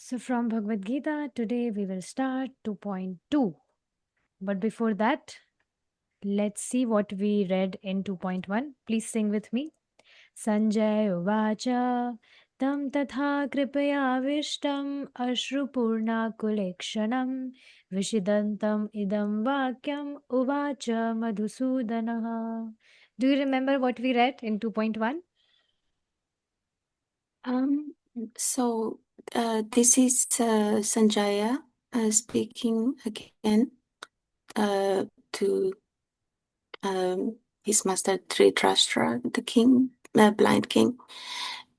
So, from Bhagavad Gita, today we will start 2.2. But before that, let's see what we read in 2.1. Please sing with me. Sanjay Uvacha Tam Tatha Kripayavishtam Ashrupurnakulekshanam Vishidantam Idam Vakyam Uvacha Madhusudanaha. Do you remember what we read in 2.1? Um, so this is Sanjaya speaking again to his master Dhritarashtra, the king, blind king,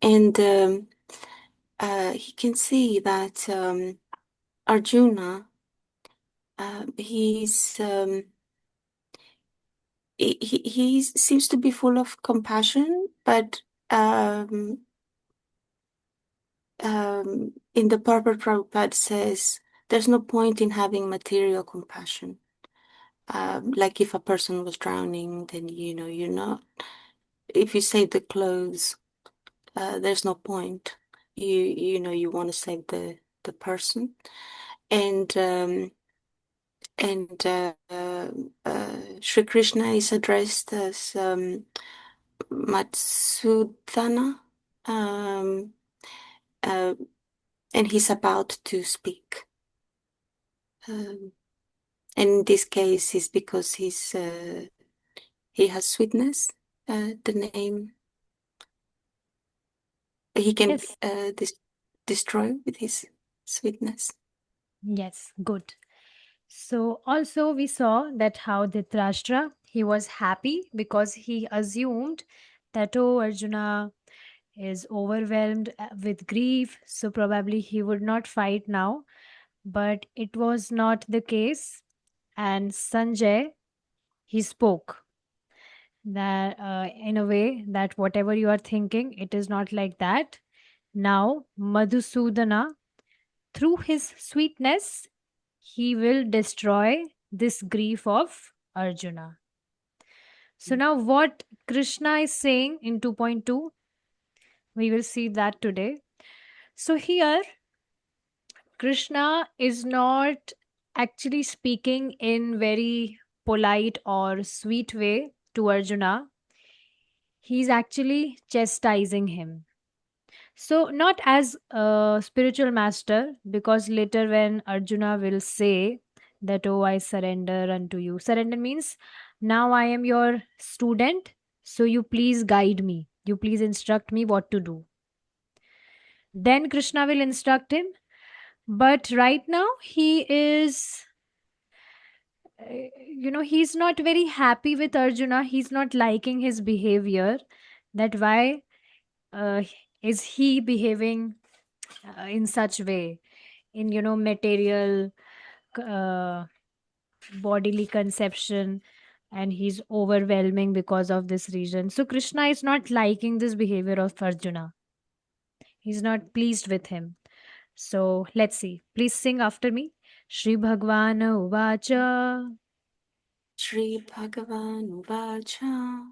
and he can see that Arjuna, he seems to be full of compassion, but in the Purport Prabhupada says there's no point in having material compassion. Like if a person was drowning, then you're not. If you save the clothes, there's no point. You want to save the person, and Sri Krishna is addressed as Matsudana, um, uh, and he's about to speak. And in this case, it's because he has sweetness. The name he can Yes. destroy with his sweetness. Yes, good. So also we saw that how Dhritarashtra, he was happy because he assumed that, oh, Arjuna is overwhelmed with grief, so probably he would not fight now. But it was not the case. And Sanjay, he spoke that in a way that whatever you are thinking, it is not like that. Now, Madhusudana, through his sweetness, he will destroy this grief of Arjuna. So now what Krishna is saying in 2.2, we will see that today. So here Krishna is not actually speaking in very polite or sweet way to Arjuna. He's actually chastising him. So not as a spiritual master, because later when Arjuna will say that, oh, I surrender unto you. Surrender means now I am your student, so you please guide me. You please instruct me what to do. Then Krishna will instruct him. But right now he is, he's not very happy with Arjuna. He's not liking his behavior. That why uh, is he behaving in such way? In material uh, bodily conception, and he's overwhelming because of this reason. So Krishna is not liking this behavior of Arjuna. He's not pleased with him. So let's see, please sing after me. Shri Bhagwan Uvacha Shri Bhagavan Uvacha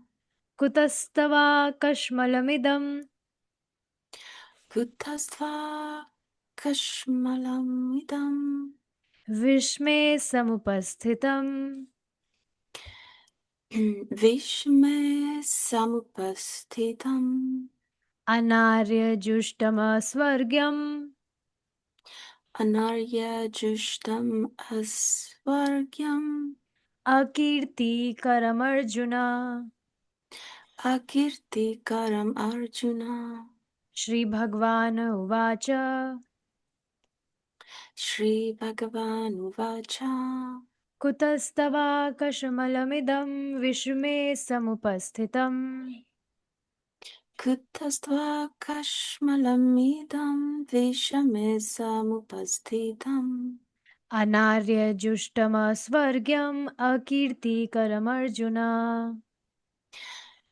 Kutastava Kashmalamidam Kutastva Kashmalam Idam Vishme Samupasthitam Vishme Samupasthitam Anarya Jushtama Swargyam Anarya Jushtam Asvargyam Akirti Karamarjuna. Akirtikaram Arjuna. Shri Bhagwan Uvacha Shri Bhagavan Uvacha Kutastava Kashmalamidam Vishme Samupasthitam Kutastva Kashmalamidam Vishame Samupasthitam Anarya Jushtama Swargyam Akirti Karamarjuna.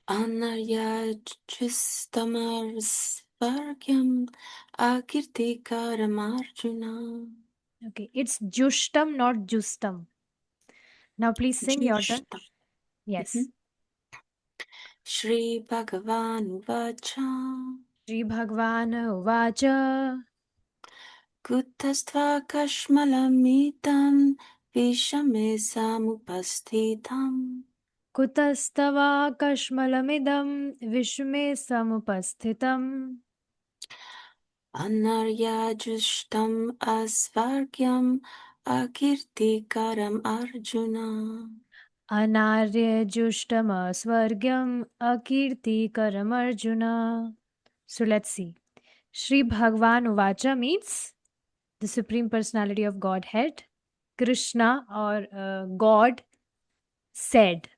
Anarya Justamar Svargyam Akirtikaram Arjuna. Okay, it's Jushtam, not Justam. Now please sing your turn. Jushtam. Yes. Shri Bhagavan Uvacha Shri Bhagwan Uvacha कुतस्त्वाकश्मलमिदं विषमे समुपस्थितम् कुतस्तवाकश्मलमिदं विश्वे समुपस्थितम् अनर्याजुष्टम् अस्वर्ग्यम् अकीर्तिकरम् Arjun अनार्यजुष्टमस्वर्ग्यम् अकीर्तिकरमर्जुन. So let's see. Sri Bhagwan Uvacha means the Supreme Personality of Godhead, Krishna or God said.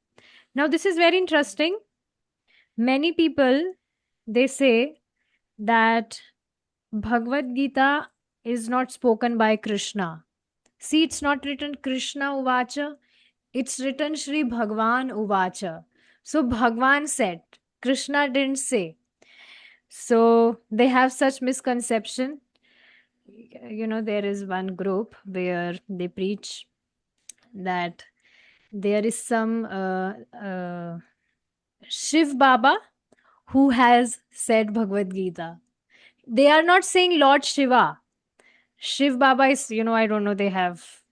Now this is very interesting. Many people they say that Bhagavad Gita is not spoken by Krishna. See, it's not written Krishna Uvacha, it's written Sri Bhagwan Uvacha. So Bhagwan said, Krishna didn't say. So they have such misconception. You know, there is one group where they preach that there is some Shiv Baba who has said Bhagavad Gita. They are not saying Lord Shiva. Shiv Baba is, you know, I don't know, they have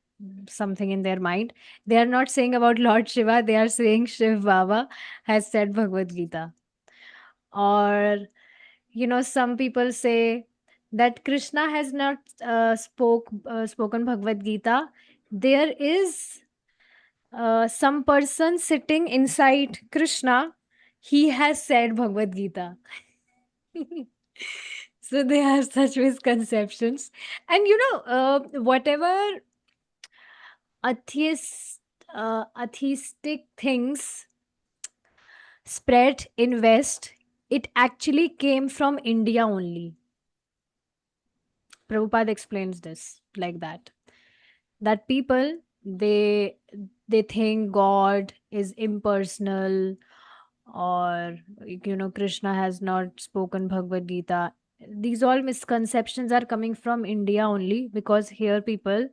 something in their mind. They are not saying about Lord Shiva, they are saying Shiv Baba has said Bhagavad Gita. Or, you know, some people say that Krishna has not spoken Bhagavad Gita. There is some person sitting inside Krishna, he has said Bhagavad Gita. So they have such misconceptions. And you know, whatever atheist, atheistic things spread in West, it actually came from India only. Prabhupada explains this like that. That people they think God is impersonal, or you know Krishna has not spoken Bhagavad Gita. These all misconceptions are coming from India only, because here people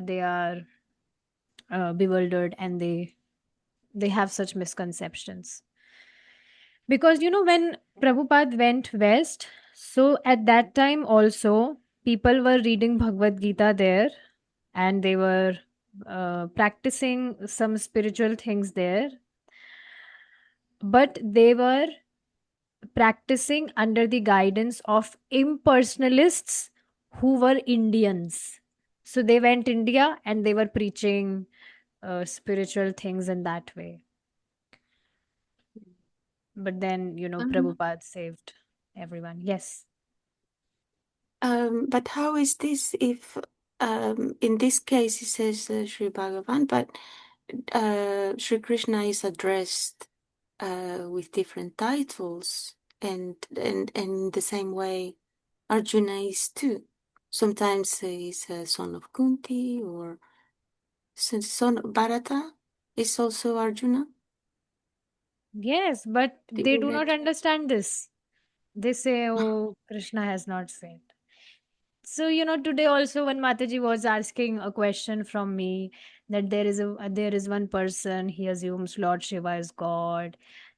they are bewildered, and they have such misconceptions. Because you know, when Prabhupada went west, so at that time also people were reading Bhagavad Gita there, and they were practicing some spiritual things there, but they were practicing under the guidance of impersonalists who were Indians. So they went India and they were preaching spiritual things in that way. But then, you know, Um, Prabhupada saved everyone. Yes. but how is this if in this case it says Sri Bhagavan, but Sri Krishna is addressed with different titles, and in the same way Arjuna is too. Sometimes he's a son of Kunti, or son of Bharata is also Arjuna. Yes, but Did they you do not get? understand this. They say, oh, Krishna has not said. So, you know, today also when Mataji was asking a question from me, that there is one person, he assumes Lord Shiva is God,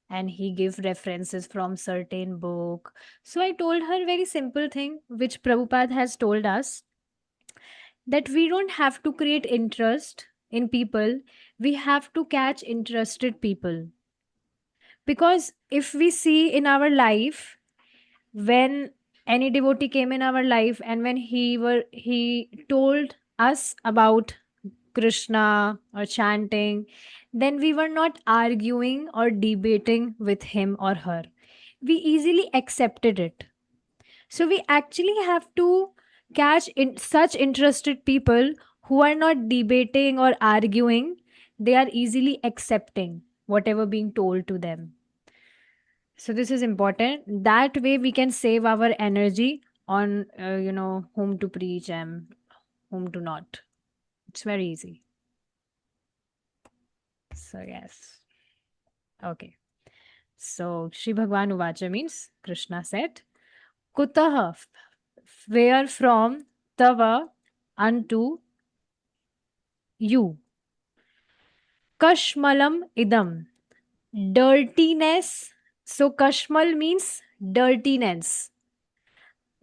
and he give references from certain book. So I told her very simple thing, which Prabhupada has told us, that we don't have to create interest in people, we have to catch interested people. Because if we see in our life, when any devotee came in our life and when he told us about Krishna or chanting, then we were not arguing or debating with him or her, we easily accepted it. So we actually have to catch in such interested people who are not debating or arguing, they are easily accepting whatever being told to them. So this is important. That way we can save our energy on you know, whom to preach and whom to not. It's very easy. So yes. Okay. So Shri Bhagwan Uvacha means Krishna said, Kutaha, where from, Tava, unto you. Kashmalam idam, dirtiness. So Kashmal means dirtiness.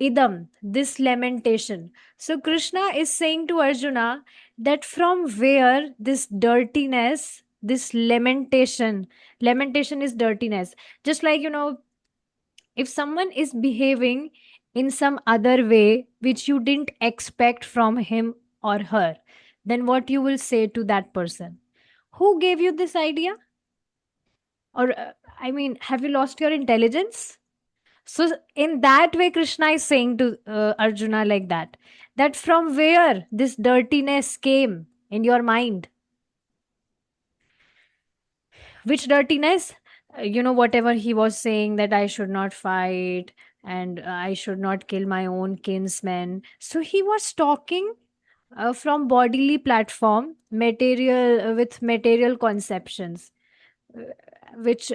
idam, this lamentation. So Krishna is saying to Arjuna that from where this dirtiness, this lamentation is dirtiness. Just like, if someone is behaving in some other way which you didn't expect from him or her, then what you will say to that person? Who gave you this idea? Or I mean, have you lost your intelligence? So in that way Krishna is saying to Arjuna like that, that from where this dirtiness came in your mind. Which dirtiness? Whatever he was saying, that I should not fight, and I should not kill my own kinsmen. So he was talking from bodily platform, material, with material conceptions, uh, which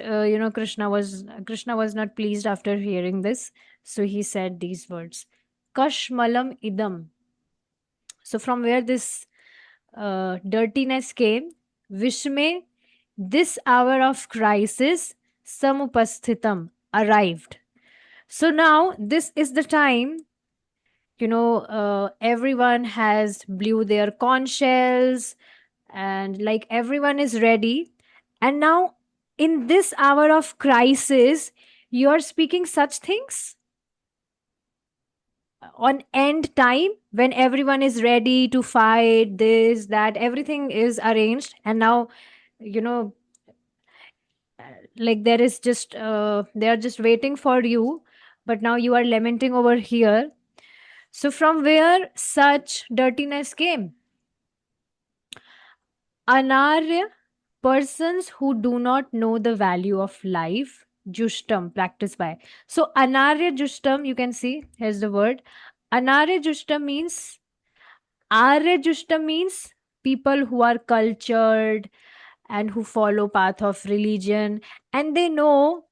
Krishna was not pleased after hearing this. So he said these words, kashmalam idam. So from where this dirtiness came, vishme, this hour of crisis, samupasthitam, arrived. So now this is the time, everyone has blew their conch shells, and like everyone is ready. And now in this hour of crisis, you are speaking such things on end time, when everyone is ready to fight, this, that, everything is arranged, and now, you know like there is just they are just waiting for you, but now you are lamenting over here. So from where such dirtiness came? Anarya, persons who do not know the value of life, jushtam, practiced by. So anarya jushtam, you can see here's the word. Anarya jushtam means, arya jushtam means people who are cultured and who follow path of religion, and they know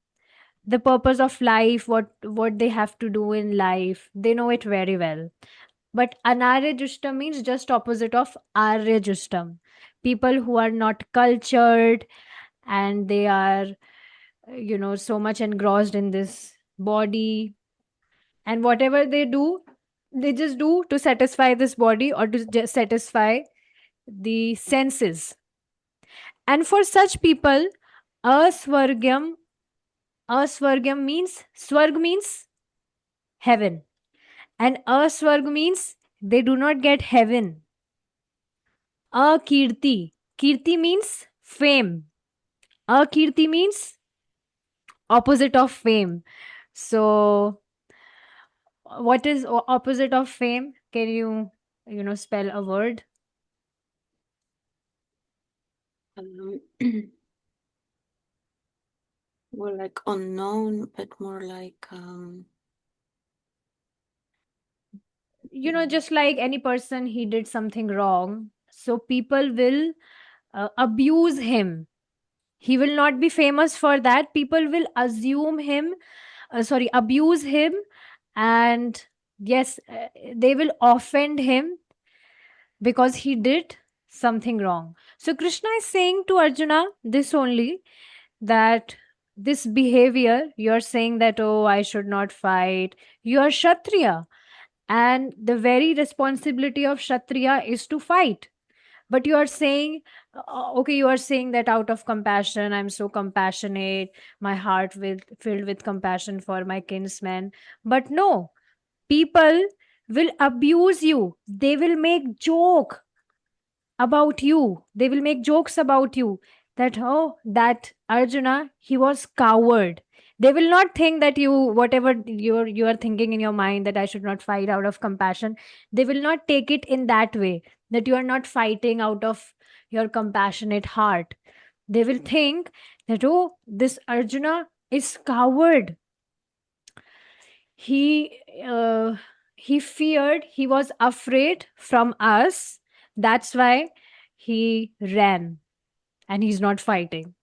the purpose of life, what they have to do in life, they know it very well. But anarya justam means just opposite of arya justam, people who are not cultured, and they are, so much engrossed in this body, and whatever they do, they just do to satisfy this body, or to just satisfy the senses. And for such people, aswargyam, aswargyam means, swarg means heaven, and aswarg means they do not get heaven. Akirti, kirti means fame. Akirti means opposite of fame. So what is opposite of fame? Can you, spell a word? Um, more like unknown, but more like Just like any person, he did something wrong, so people will abuse him. He will not be famous for that. People will assume him, abuse him, and yes, they will offend him because he did something wrong. So Krishna is saying to Arjuna this only, that this behavior, you're saying that, oh, I should not fight. You are Kshatriya, and the very responsibility of Kshatriya is to fight. But you are saying, okay, you are saying that out of compassion, I'm so compassionate, my heart with filled with compassion for my kinsmen. But no, people will abuse you. They will make joke about you. They will make jokes about you, that, oh, that Arjuna, he was coward. They will not think that you, whatever you are thinking in your mind, that I should not fight out of compassion. They will not take it in that way, that you are not fighting out of your compassionate heart. They will think that, oh, this Arjuna is coward. He uh, he feared, he was afraid from us, that's why he ran, and he's not fighting.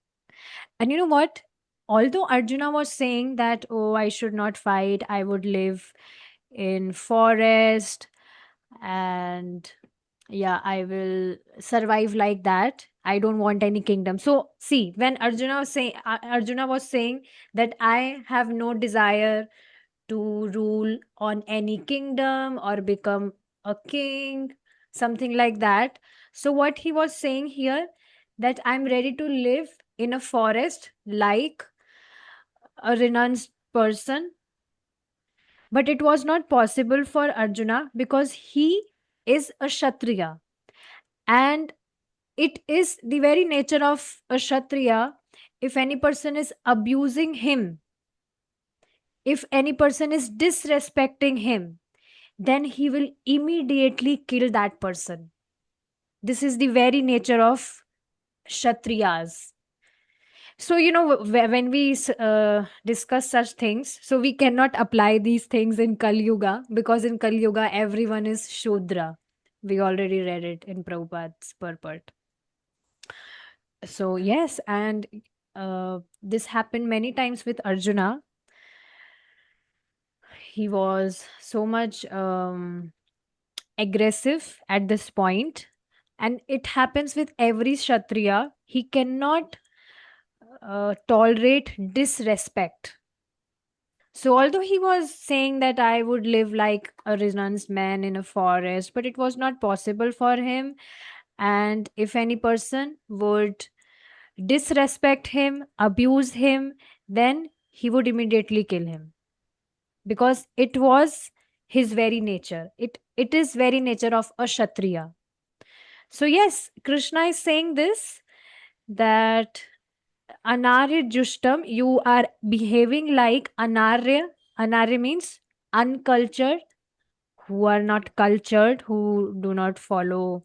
And you know what, although Arjuna was saying that, oh, I should not fight, I would live in forest, and yeah, I will survive like that, I don't want any kingdom. So see, when Arjuna was saying that I have no desire to rule on any kingdom or become a king, something like that. So, what he was saying here, that I'm ready to live in a forest like a renounced person, but it was not possible for Arjuna because he is a Kshatriya, and it is the very nature of a Kshatriya. If any person is abusing him, if any person is disrespecting him, then he will immediately kill that person. This is the very nature of Kshatriyas. So, when we discuss such things, so we cannot apply these things in Kali Yuga, because in Kali Yuga, everyone is Shudra. We already read it in Prabhupada's purport. So, yes, and this happened many times with Arjuna. He was so much aggressive at this point, and it happens with every Kshatriya. He cannot tolerate disrespect. So, although he was saying that I would live like a renounced man in a forest, but it was not possible for him. And if any person would disrespect him, abuse him, then he would immediately kill him, because it was his very nature. It is very nature of a Kshatriya. So, yes, Krishna is saying this, that Anarya Jushtam, you are behaving like Anarya. Anarya means uncultured, who are not cultured, who do not follow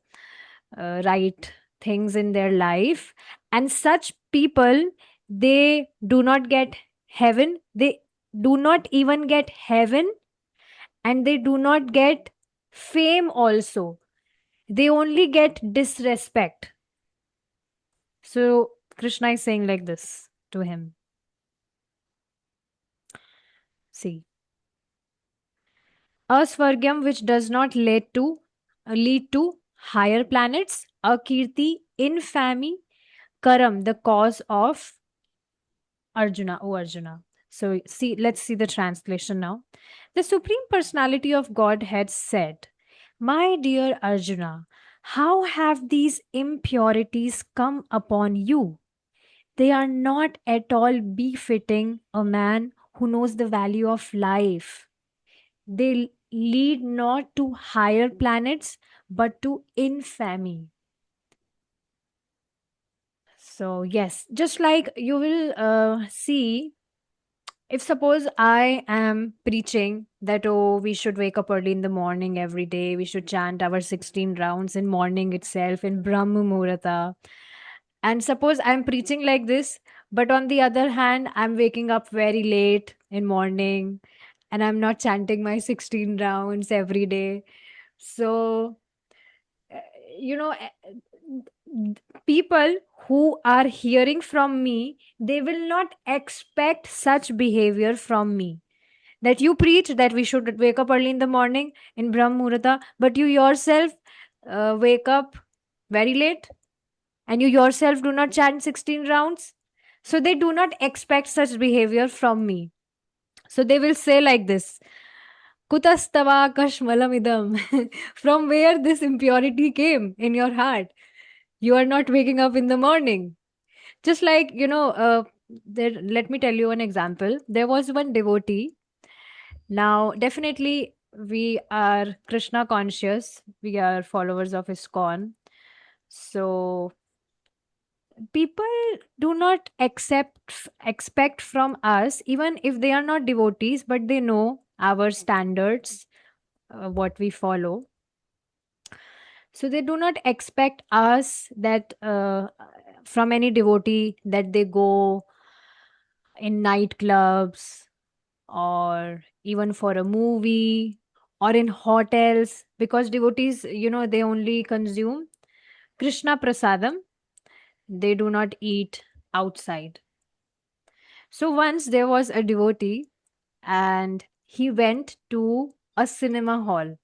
right things in their life. And such people, they do not get heaven. They do not even get heaven, and they do not get fame also. They only get disrespect. So Krishna is saying like this to him. See, a Swargyam which does not lead to higher planets, Akirti, infamy, Karam, the cause of Arjuna, O Arjuna. So see, let's see the translation now. The Supreme Personality of Godhead said, my dear Arjuna, how have these impurities come upon you? They are not at all befitting a man who knows the value of life. They lead not to higher planets, but to infamy. So, yes, just like you will see, if suppose I am preaching that, oh, we should wake up early in the morning every day, we should chant our 16 rounds in morning itself in Brahma Muhurta. And suppose I'm preaching like this, but on the other hand, I'm waking up very late in morning and I'm not chanting my 16 rounds every day. So, uh, you know, people who are hearing from me, they will not expect such behavior from me. That you preach that we should wake up early in the morning in Brahm Muhurta, but you yourself wake up very late, and you yourself do not chant 16 rounds. So they do not expect such behavior from me. So they will say like this, Kutastava kashmalamidam. From where this impurity came in your heart? You are not waking up in the morning. Just like, let me tell you an example. There was one devotee. Now, definitely, we are Krishna conscious. We are followers of ISKCON. So, people do not expect from us, even if they are not devotees, but they know our standards, what we follow. So they do not expect us that from any devotee that they go in nightclubs or even for a movie or in hotels, because devotees, they only consume Krishna prasadam. They do not eat outside. So once there was a devotee and he went to a cinema hall.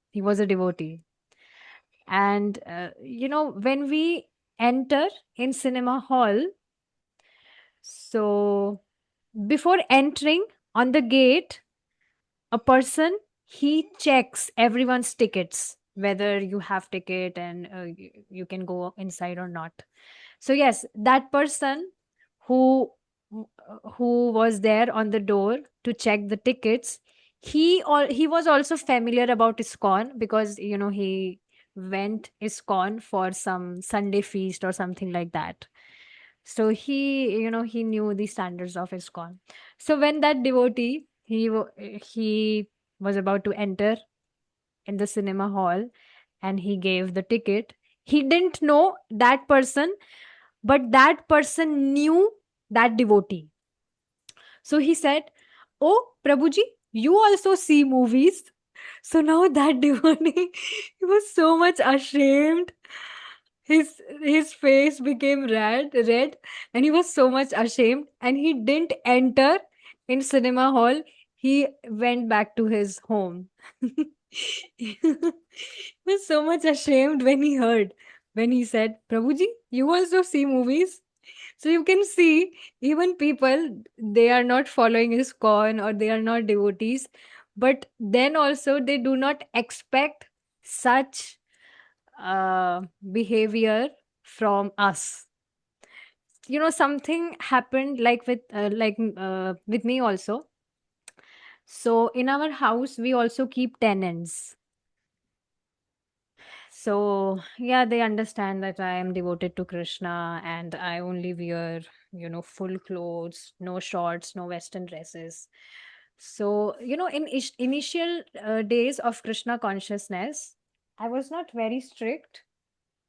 He was a devotee. And, when we enter in cinema hall, so before entering on the gate, a person, he checks everyone's tickets, whether you have ticket and you can go inside or not. So yes, that person who who was there on the door to check the tickets, he was also familiar about ISKCON, because he went ISKCON for some Sunday feast or something like that. So he knew the standards of ISKCON. So when that devotee, he was about to enter in the cinema hall, and he gave the ticket. He didn't know that person, but that person knew that devotee. So he said, "Oh, Prabhuji, you also see movies." So now that devotee, he was so much ashamed. His face became red, and he was so much ashamed, and he didn't enter in cinema hall. He went back to his home. He was so much ashamed when he heard, when he said, "Prabhuji, you also see movies?" So you can see, even people, they are not following his con, or they are not devotees, but then also they do not expect such behavior from us. Something happened like with me also. So in our house we also keep tenants. So yeah, they understand that I am devoted to Krishna, and I only wear full clothes, no shorts, no western dresses. So in initial days of Krishna consciousness, I was not very strict.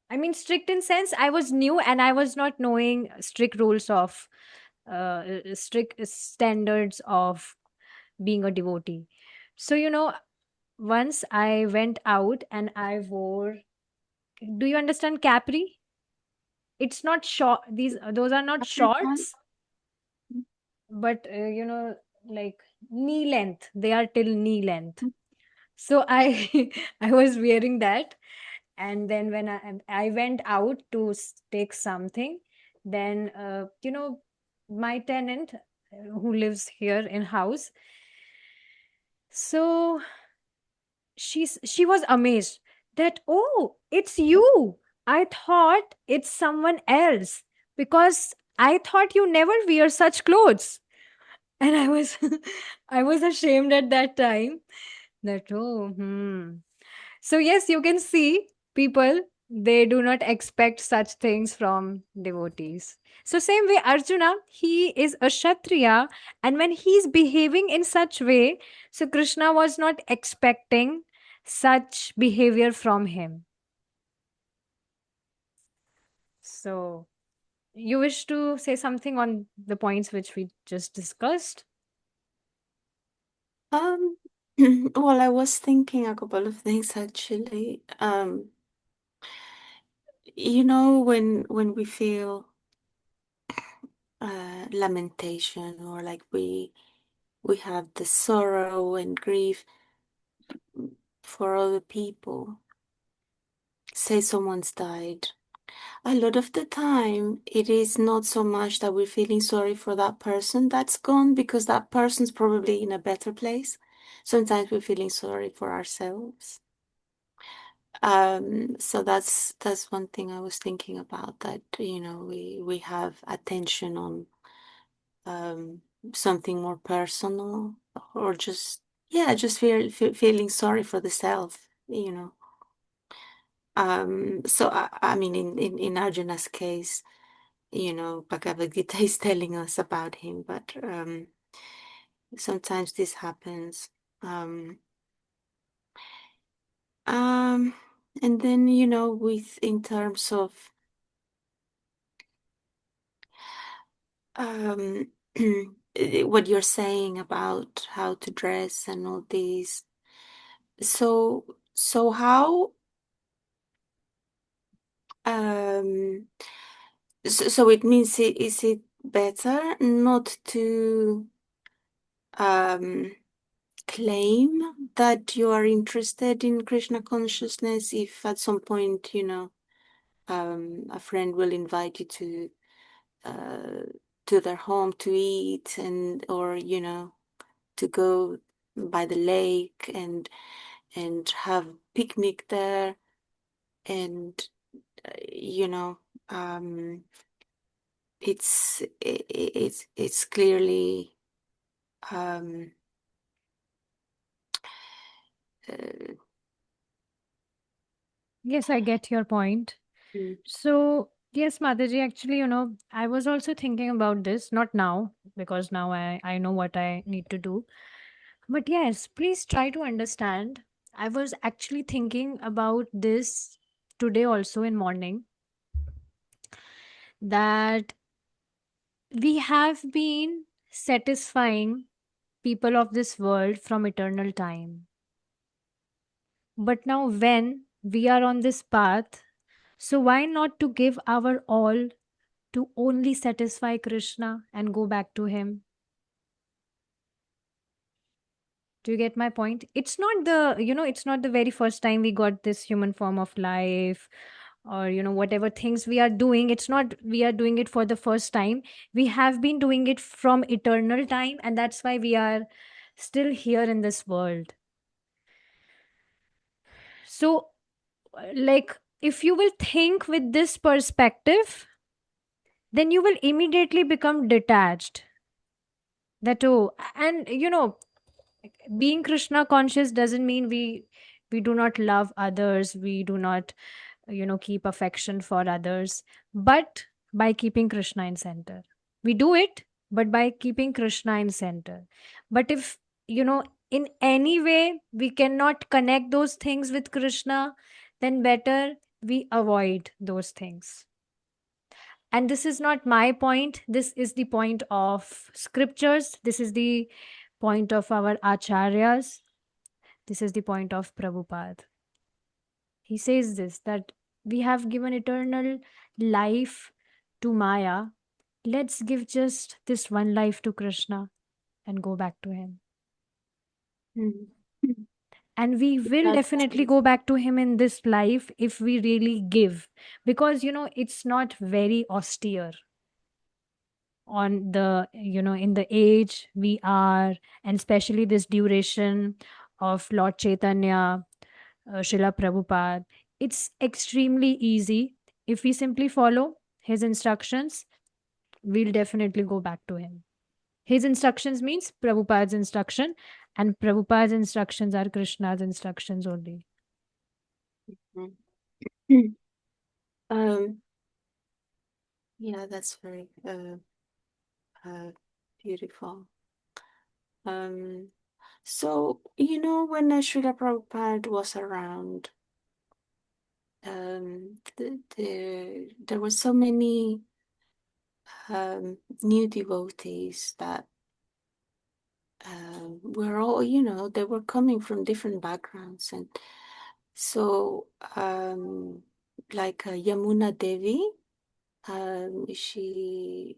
I mean, strict in sense, I was new and I was not knowing strict rules of strict standards of being a devotee. So once I went out and I wore, do you understand capri? It's not short, those are not African. shorts, but like knee length, they are till knee length. So I I was wearing that, and then when I went out to take something, then my tenant who lives here in house, so she was amazed that, "Oh, it's you. I thought it's someone else, because I thought you never wear such clothes." And I was I was ashamed at that time, that, oh, so yes, you can see, people, they do not expect such things from devotees. So same way, Arjuna, he is a Kshatriya, and when he's behaving in such way, so Krishna was not expecting such behavior from him. So you wish to say something on the points which we just discussed? Um, well, I was thinking a couple of things actually. When we feel lamentation, or like we have the sorrow and grief for other people, say someone's died. A lot of the time, it is not so much that we're feeling sorry for that person that's gone, because that person's probably in a better place. Sometimes we're feeling sorry for ourselves. So that's one thing I was thinking about, that we have attention on um something more personal, or just, yeah, just feeling sorry for the self. So I mean, in Arjuna's case, Bhagavad Gita is telling us about him, but sometimes this happens. Um, um, and then, with in terms of um, what you're saying about how to dress and all these, so how um, so it means, is it better not to um claim that you are interested in Krishna consciousness, if at some point, a friend will invite you uh, to their home to eat, and or to go. by the lake and have picnic there, and you know, um, it's clearly um, uh, Yes, I get your point. mm, So, yes, Mataji, actually, I was also thinking about this, not now, because now I know what I need to do. But yes, please try to understand. I was actually thinking about this today also in morning, that we have been satisfying people of this world from eternal time. But now, when we are on this path, so why not to give our all to only satisfy Krishna and go back to Him? Do you get my point? It's not the very first time we got this human form of life, or, whatever things we are doing. It's not we are doing it for the first time. We have been doing it from eternal time, and that's why we are still here in this world. So, like, if you will think with this perspective, then you will immediately become detached. That, oh, and being Krishna conscious doesn't mean we do not love others, we do not keep affection for others, but by keeping Krishna in center. We do it, but by keeping Krishna in center. But if in any way we cannot connect those things with Krishna, then better we avoid those things. And this is not my point, this is the point of scriptures, this is the point of our acharyas, this is the point of Prabhupada. He says this, that we have given eternal life to Maya. Let's give just this one life to Krishna and go back to him. mm. And we will That's definitely go back to him in this life if we really give. Because, it's not very austere on the, in the age we are, and especially this duration of Lord Chaitanya, Srila Prabhupada. It's extremely easy. If we simply follow his instructions, we'll definitely go back to him. His instructions means Prabhupada's instruction, and Prabhupada's instructions are Krishna's instructions only. mm. Um, yeah, that's very uh, beautiful. Um, so, when Srila Prabhupada was around, there were so many new devotees that were all, they were coming from different backgrounds. And so, like Yamuna Devi, she,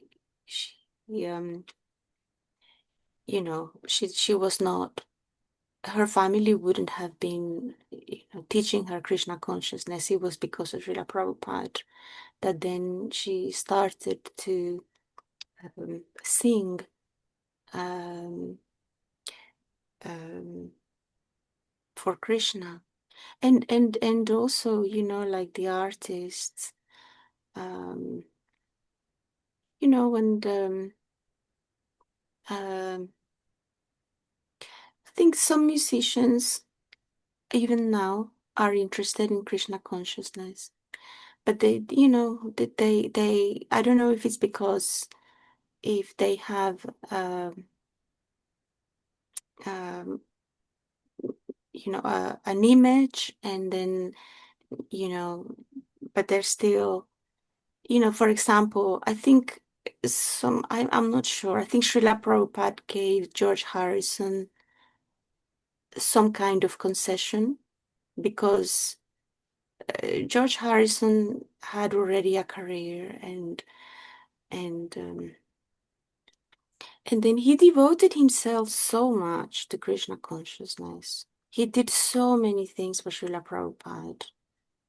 she was not, her family wouldn't have been, teaching her Krishna consciousness. It was because of Srila Prabhupada that then she started to sing um, um, for Krishna, and also, like the artists, um, and um, I think some musicians even now are interested in Krishna consciousness, but they I don't know if it's because if they have um, an image, and then you know but they're still, for example, I think I'm not sure, I think Srila Prabhupada gave George Harrison some kind of concession because George Harrison had already a career, and and then he devoted himself so much to Krishna consciousness. He did so many things for Srila Prabhupada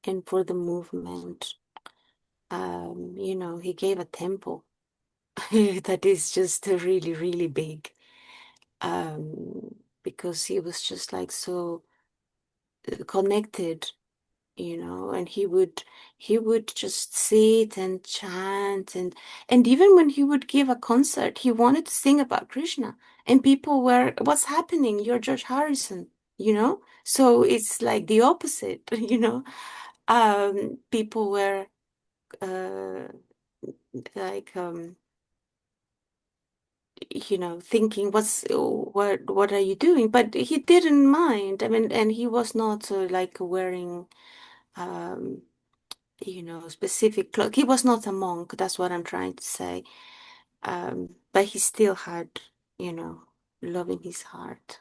and for the movement. He gave a temple that is just really, really big. Um, because he was just like so connected, and he would just sit and chant, and even when he would give a concert, he wanted to sing about Krishna, and people were, what's happening? You're George Harrison, so it's like the opposite. People were uh like thinking, what are you doing? But he didn't mind. I mean, and he was not like wearing um specific clothes. He was not a monk, that's what I'm trying to say. But he still had, love in his heart.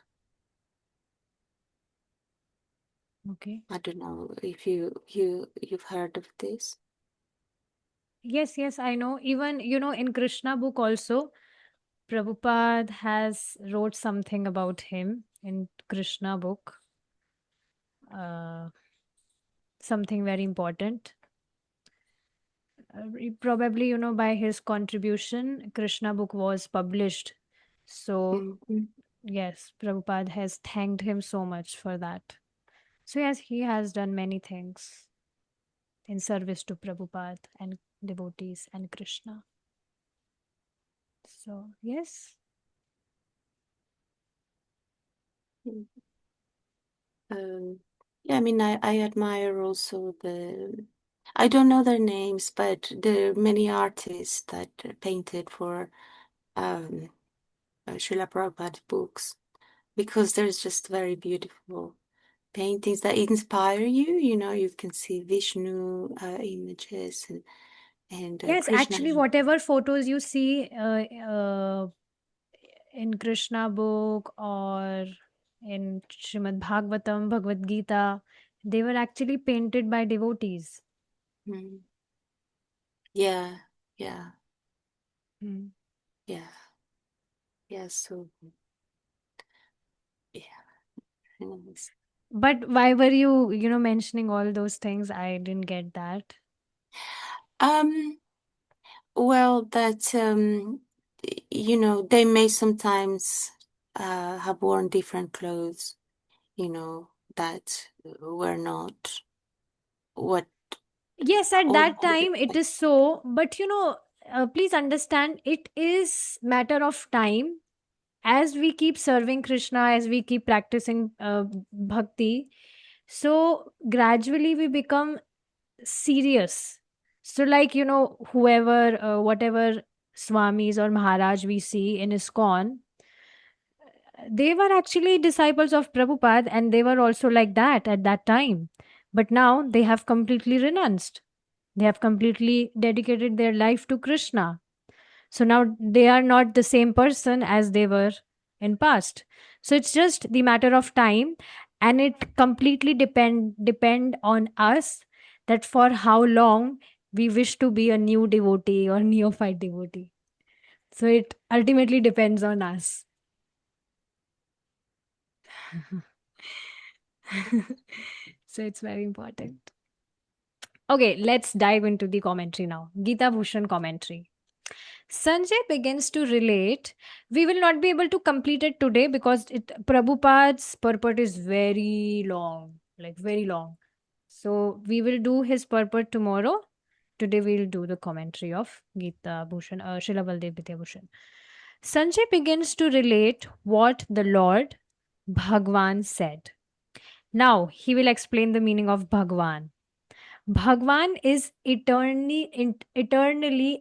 Okay. I don't know if you've heard of this. Yes, yes, I know. Even, in Krishna book also, Prabhupada has wrote something about him in Krishna book. Uh, Something very important. Probably, by his contribution, Krishna book was published. So, Mhm. yes, Prabhupada has thanked him so much for that. So, yes, he has done many things in service to Prabhupada and devotees and Krishna. So, yes. Um, yeah, I mean, I admire also I don't know their names, but there are many artists that painted for um, Srila Prabhupada's books, because there's just very beautiful paintings that inspire you. You can see Vishnu images and Yes, Krishna. actually, whatever photos you see in Krishna book or in Srimad Bhagavatam, Bhagavad Gita, they were actually painted by devotees. Mm. Yeah, yeah, Mm. yeah, yeah. So yeah, anyways. But why were you, mentioning all those things? I didn't get that. Um, well, that they may sometimes have worn different clothes, that were not what Yes, at all. that time it is so, but please understand, it is matter of time. As we keep serving Krishna, as we keep practicing bhakti, so gradually we become serious. So, like, whoever, whatever Swamis or Maharaj we see in ISKCON, they were actually disciples of Prabhupada and they were also like that at that time. But now they have completely renounced. They have completely dedicated their life to Krishna. So now they are not the same person as they were in past. So it's just the matter of time, and it completely depend on us that for how long we wish to be a new devotee or neophyte devotee. So it ultimately depends on us. So it's very important. Okay, let's dive into the commentary now. Gita Bhushan commentary. Sanjay begins to relate. We will not be able to complete it today because Prabhupada's purport is very long, like very long. So we will do his purport tomorrow. Today we'll do the commentary of Gita Bhushan, Srila Baldev Vidya Bhushan. Sanjay begins to relate what the Lord Bhagwan said. Now he will explain the meaning of Bhagwan. Bhagwan is eternally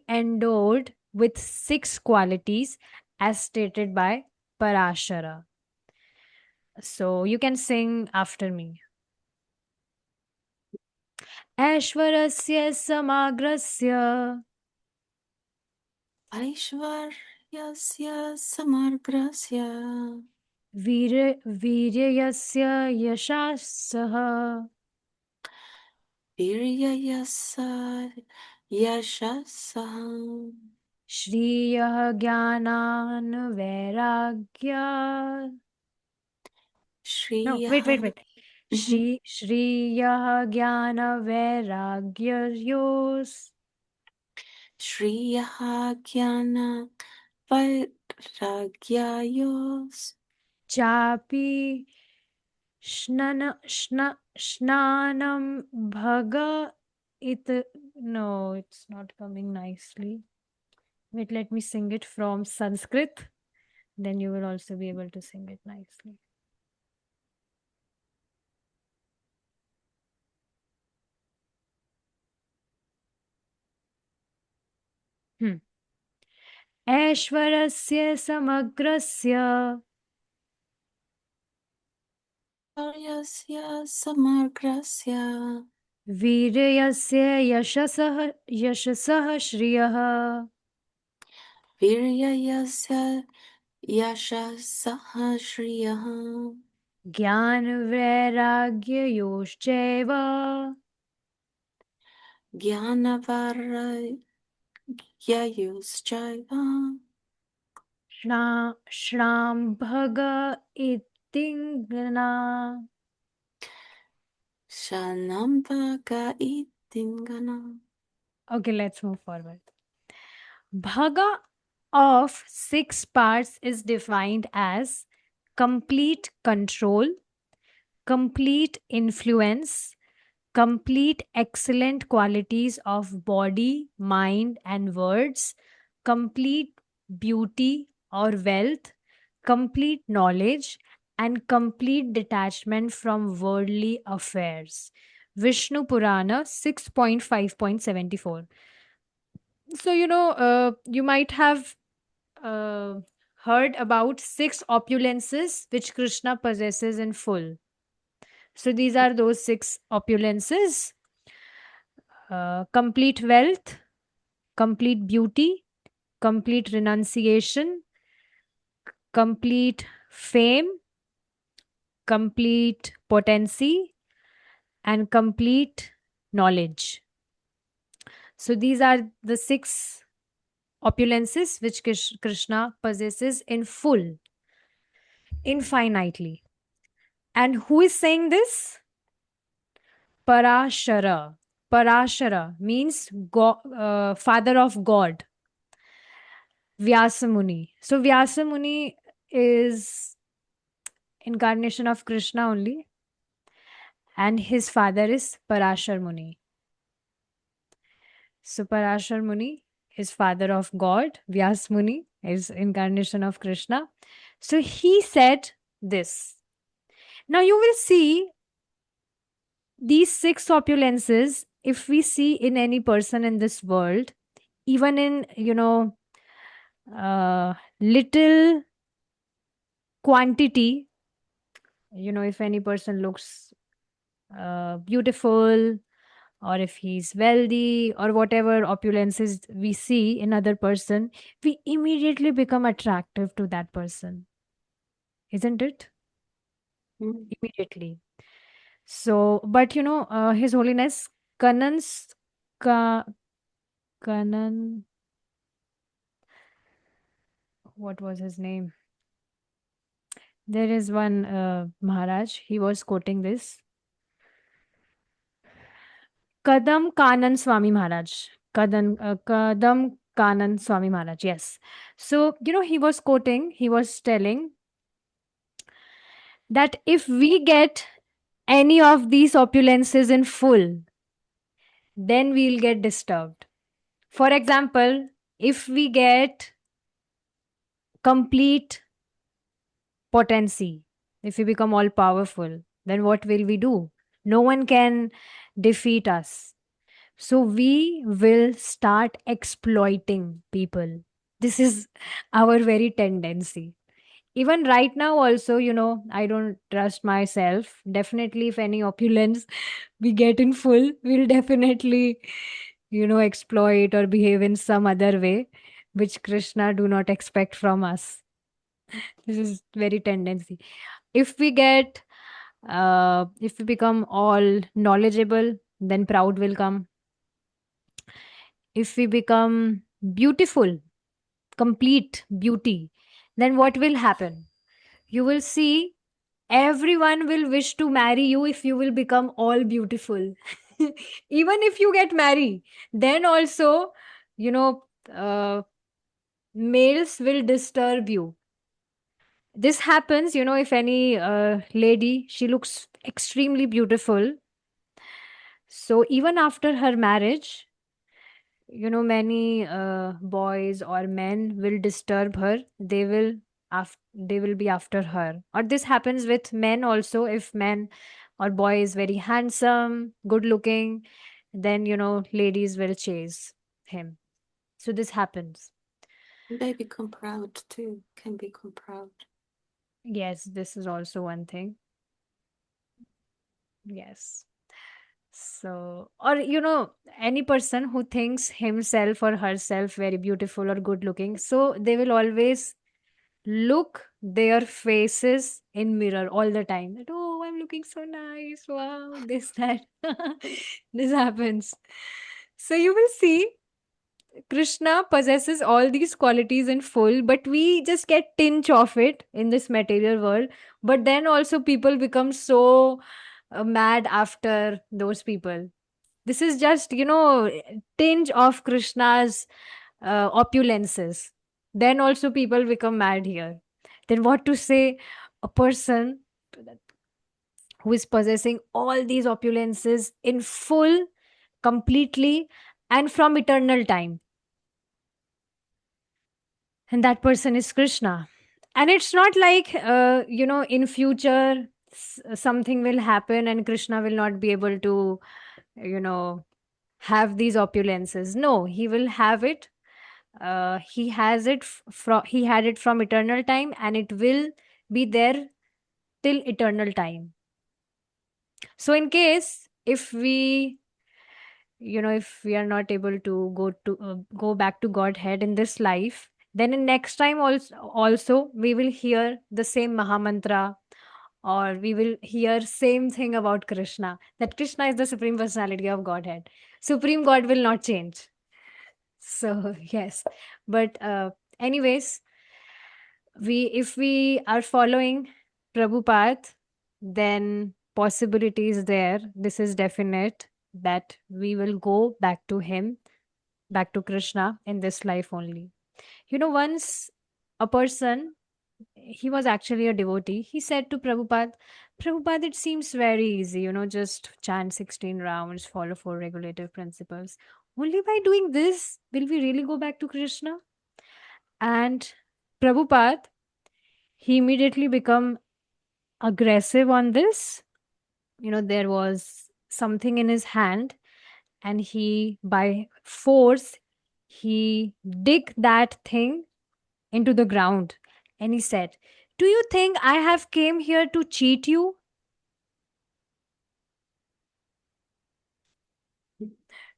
endowed with six qualities as stated by Parashara. So you can sing after me. Aishwarasya samagrasya ऐश्वर्यस्य समग्रस्य वीर्यस्य यशासः वीर्यस्य यशसः श्रियः ज्ञानान् वैराग्या. No, wait, श्रियः. wait, wait. Mhm. Shriyah Jnana Vairagyayos श्रियः ज्ञान वैराग्यायोस् चापि स्नानं भग it. No, it's not coming nicely. Wait, let me sing it from Sanskrit. Then you will also be able to sing it nicely. Hmm. ऐश्वरस्य समग्रस्य Aryasya Samagrasya वीर्यस्य यशसः श्रियः Viryayasya Yashasah Shriyah ज्ञानवैराग्ययोश्चैव Gyanavarayuschaiva श्राम्भग इत्तिङ्गना. Shanambhaga Itingana. Okay, let's move forward. Bhaga of 6 parts is defined as complete control, complete influence, complete excellent qualities of body, mind, and words, complete beauty or wealth, complete knowledge, and complete detachment from worldly affairs. Vishnu Purana 6.5.74. So, you might have uh, heard about 6 opulences which Krishna possesses in full. So, these are those 6 opulences: complete wealth, complete beauty, complete renunciation, complete fame, complete potency, and complete knowledge. So, these are the 6 opulences which Krishna possesses in full, infinitely. And who is saying this? Parashara. Parashara means father of God. Vyasamuni. So Vyasamuni is incarnation of Krishna only, and his father is Parashar Muni. So Parashar Muni is father of God. Vyas Muni is incarnation of Krishna. So he said this. Now you will see these 6 opulences, if we see in any person in this world, even in, little quantity, if any person looks beautiful, or if he's wealthy, or whatever opulences we see in other person, we immediately become attractive to that person, isn't it? Mm. Immediately. So, but his holiness Kanan's Ka, Kanan, what was his name? There is one Maharaj, he was quoting this. Kadam Kanan Swami Maharaj. Kadam Kanan Swami Maharaj. Yes. So, he was quoting, he was telling that if we get any of these opulences in full, then we'll get disturbed. For example, if we get complete potency, if we become all powerful, then what will we do? No one can defeat us. So we will start exploiting people. This is our very tendency. Even right now, also, I don't trust myself. Definitely, if any opulence we get in full, we'll definitely, exploit or behave in some other way, which Krishna do not expect from us. This is very tendency. If we get, if we become all knowledgeable, then proud will come. If we become beautiful, complete beauty, then what will happen? You will see everyone will wish to marry you if you will become all beautiful. Even if you get married, then also, you know, uh, males will disturb you. This happens, if any lady, she looks extremely beautiful. So even after her marriage, many boys or men will disturb her. They will be after her. Or this happens with men also. If men or boy is very handsome, good looking, then ladies will chase him. So this happens. They become proud too, can become proud. Yes, this is also one thing. Yes. So, or any person who thinks himself or herself very beautiful or good looking, so they will always look their faces in mirror all the time. That, oh, I'm looking so nice. Wow, this, that. This happens. So you will see Krishna possesses all these qualities in full, but we just get tinge of it in this material world. But then also people become so mad after those people. This is just, tinge of Krishna's opulences. Then also people become mad here. Then what to say a person who is possessing all these opulences in full, completely, and from eternal time, and that person is Krishna. And it's not like in future something will happen and Krishna will not be able to you know have these opulences. No, he will have it. He has it from he had it from eternal time, and it will be there till eternal time. So in case if we are not able to go back to Godhead in this life, then in next time also we will hear the same mahamantra, or we will hear same thing about Krishna, that Krishna is the supreme personality of Godhead. Supreme God will not change. So yes, but anyways, we if we are following Prabhupada, then possibility is there. This is definite that we will go back to him, back to Krishna in this life only. Once a person, he was actually a devotee, he said to Prabhupada, Prabhupada, it seems very easy, just chant 16 rounds, follow four regulative principles. Only by doing this will we really go back to Krishna? And Prabhupada, he immediately become aggressive on this. There was something in his hand, and he, by force, he dig that thing into the ground, and he said, do you think I have came here to cheat you?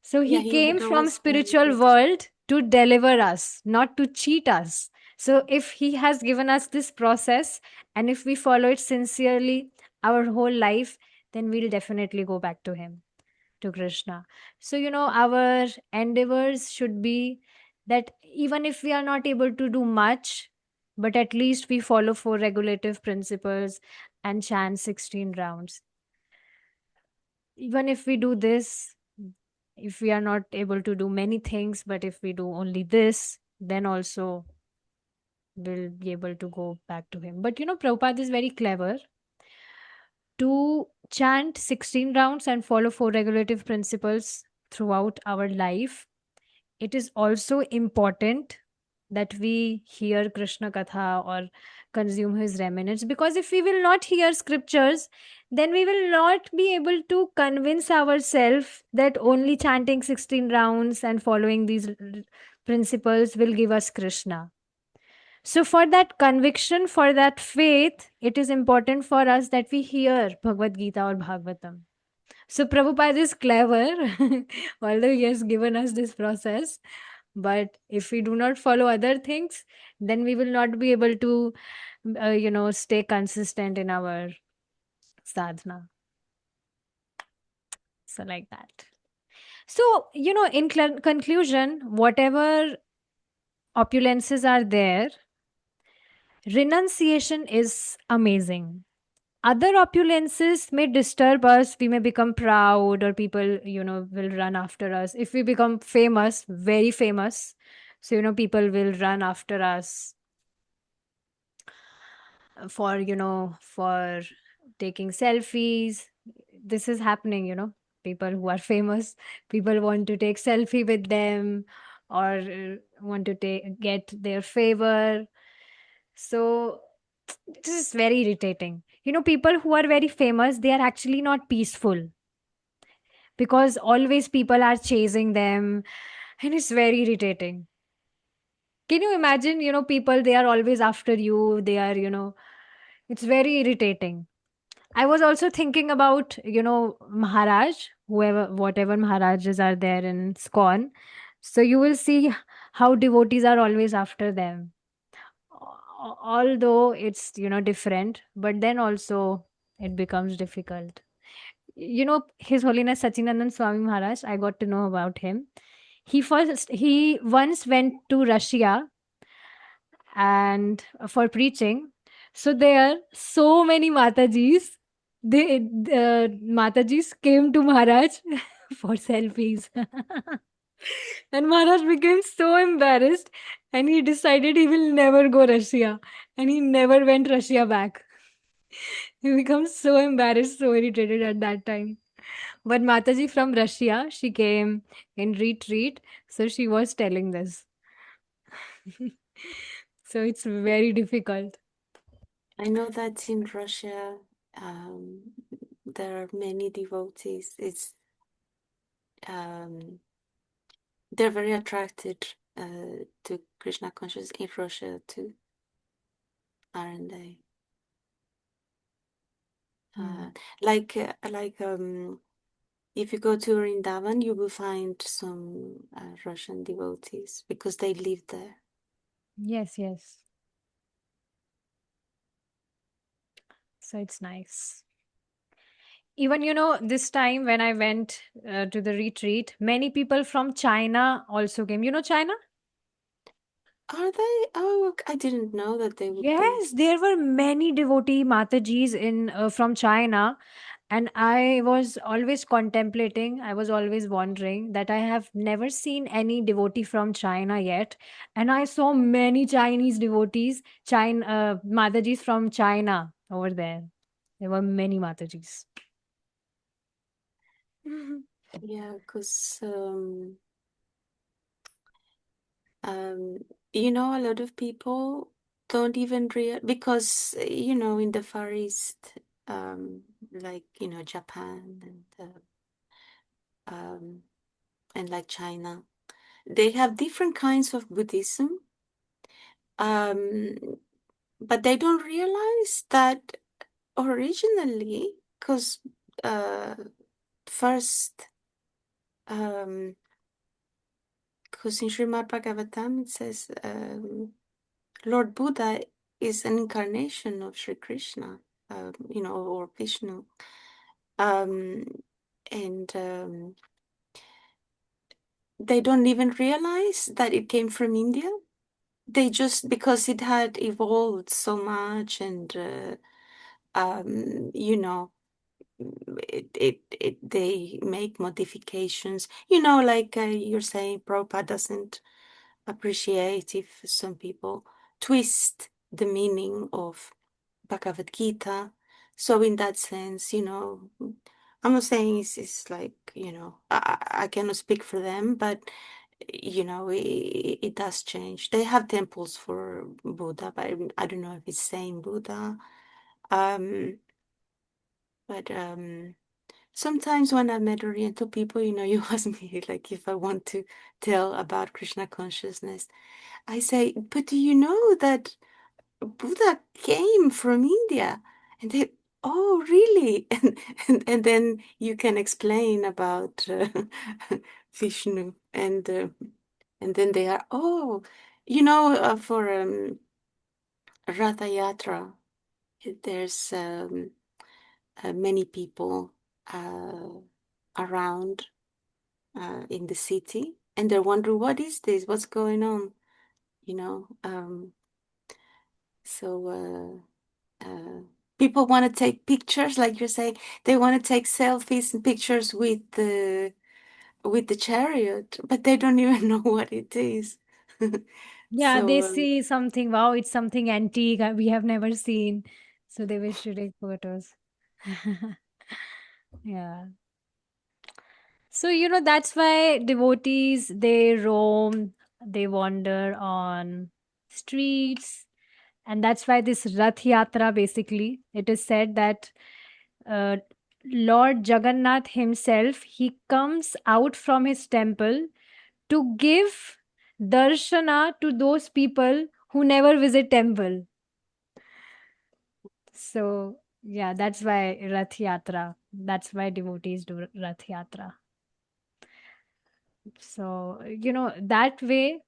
So Yeah, he he came would from always say spiritual this. world to deliver us, not to cheat us. So if he has given us this process, and if we follow it sincerely our whole life, then we'll definitely go back to him, to Krishna. So our endeavors should be that even if we are not able to do much, but at least we follow four regulative principles and chant 16 rounds. Even if we do this, if we are not able to do many things, but if we do only this, then also we'll be able to go back to him. But Prabhupada is very clever to chant 16 rounds and follow four regulative principles throughout our life. It is also important that we hear Krishna Katha or consume his remnants, because if we will not hear scriptures, then we will not be able to convince ourselves that only chanting 16 rounds and following these principles will give us Krishna. So, for that conviction, for that faith, it is important for us that we hear Bhagavad Gita or Bhagavatam. So Prabhupada is clever, although he has given us this process. But if we do not follow other things, then we will not be able to, stay consistent in our sadhana. So like that. So in conclusion, whatever opulences are there, renunciation is amazing. Other opulences may disturb us. We may become proud, or people will run after us if we become famous, very famous. So people will run after us. for, for taking selfies. This is happening, people who are famous, people want to take selfie with them, or want to get their favor. So this is very irritating. People who are very famous, they are actually not peaceful, because always people are chasing them, and it's very irritating. Can you imagine, people, they are always after you, they are, it's very irritating. I was also thinking about, Maharaj, whoever, whatever Maharajas are there in SCON. So you will see how devotees are always after them. Although it's, different, but then also it becomes difficult. His Holiness Sachinandan Swami Maharaj, I got to know about him. He once went to Russia and for preaching. So there, so many Matajis, the Matajis came to Maharaj for selfies. And Maharaj became so embarrassed, and he decided he will never go Russia, and he never went Russia back. He becomes so embarrassed, so irritated at that time. But Mataji from Russia, she came in retreat, so she was telling this. So it's very difficult. I know that in Russia, um, there are many devotees. Um, they're very attracted to Krishna consciousness in Russia too, aren't they? Hmm. Uh, like if you go to Vrindavan, you will find some Russian devotees because they live there. Yes, yes. So it's nice. Even, this time when I went to the retreat, many people from China also came. You know China? Are they? Oh, I didn't know that they would be. Yes, there were many devotee Matajis in from China, and I was always contemplating. I was always wondering that I have never seen any devotee from China yet, and I saw many Chinese devotees, China Matajis from China over there. There were many Matajis. Yeah, because um, you know, a lot of people don't even real because you know in the Far East, like you know Japan um, and like China, they have different kinds of Buddhism, um, but they don't realize that originally, because first, because in Srimad Bhagavatam it says Lord Buddha is an incarnation of Sri Krishna, you know, or Vishnu. Um, and they don't even realize that it came from India. They just, because it had evolved so much and, you know, they make modifications. You know, like you're saying, Prabhupada doesn't appreciate if some people twist the meaning of Bhagavad Gita. So in that sense, you know, I'm not saying it's like, you know, I cannot speak for them, but you know, it does change. They have temples for Buddha, but I don't know if it's same Buddha. Um, but sometimes when I met Oriental people, you know, you ask me like if I want to tell about Krishna consciousness. I say, but do you know that Buddha came from India? And they, oh, really? And then you can explain about Vishnu, and then they are, oh, you know, for Ratha Yatra, there's many people uh, around in the city, and they're wondering, what is this? What's going on? You know, so. People want to take pictures, like you're saying, they want to take selfies and pictures with the chariot, but they don't even know what it is. Yeah, they So see something, wow, it's something antique we have never seen. So they wish to take photos. Yeah. So, that's why devotees, they roam, they wander on streets. And that's why this Rath Yatra, basically, it is said that uh, Lord Jagannath himself, he comes out from his temple to give darshana to those people who never visit temple. So yeah, that's why Rath Yatra. That's why devotees do Rath Yatra. So that way,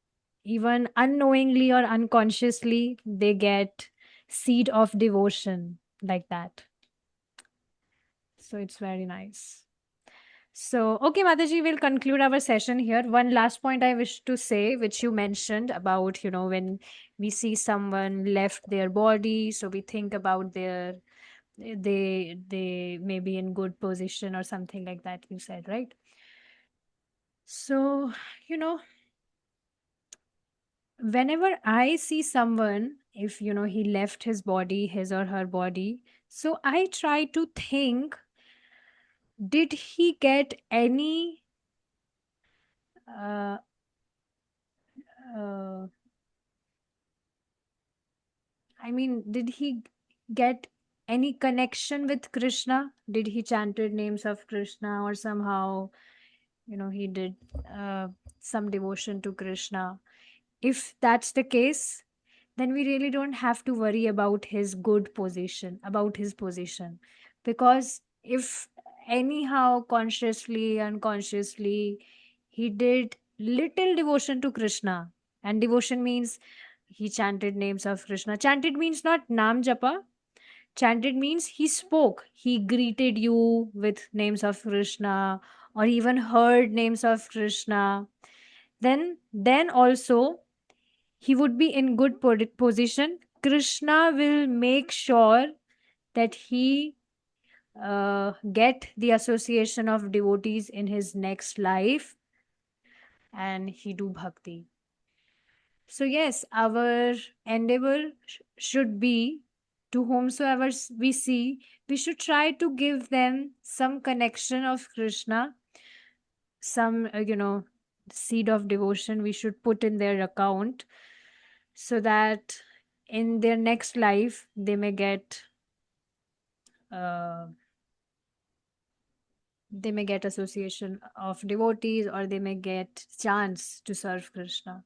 even unknowingly or unconsciously, they get seed of devotion like that. So it's very nice. So, okay, Mataji, we'll conclude our session here. One last point I wish to say, which you mentioned about, when we see someone left their body, so we think about they may be in good position or something like that, you said, right? So, you know, whenever I see someone, if, he left his body, his or her body, so I try to think, did he get any uh, uh, I mean, did he get any connection with Krishna? Did he chanted names of Krishna, or somehow, he did uh, some devotion to Krishna? If that's the case, then we really don't have to worry about his position. Because if anyhow, consciously, unconsciously, he did little devotion to Krishna, and devotion means he chanted names of Krishna. Chanted means not Nam Japa. Chanted means he spoke. He greeted you with names of Krishna, or even heard names of Krishna. Then also he would be in good position. Krishna will make sure that he get the association of devotees in his next life, and he do bhakti. So, yes, our endeavor should be, to whomsoever we see, we should try to give them some connection of Krishna, some, seed of devotion we should put in their account, so that in their next life uh, they may get association of devotees, or they may get chance to serve Krishna,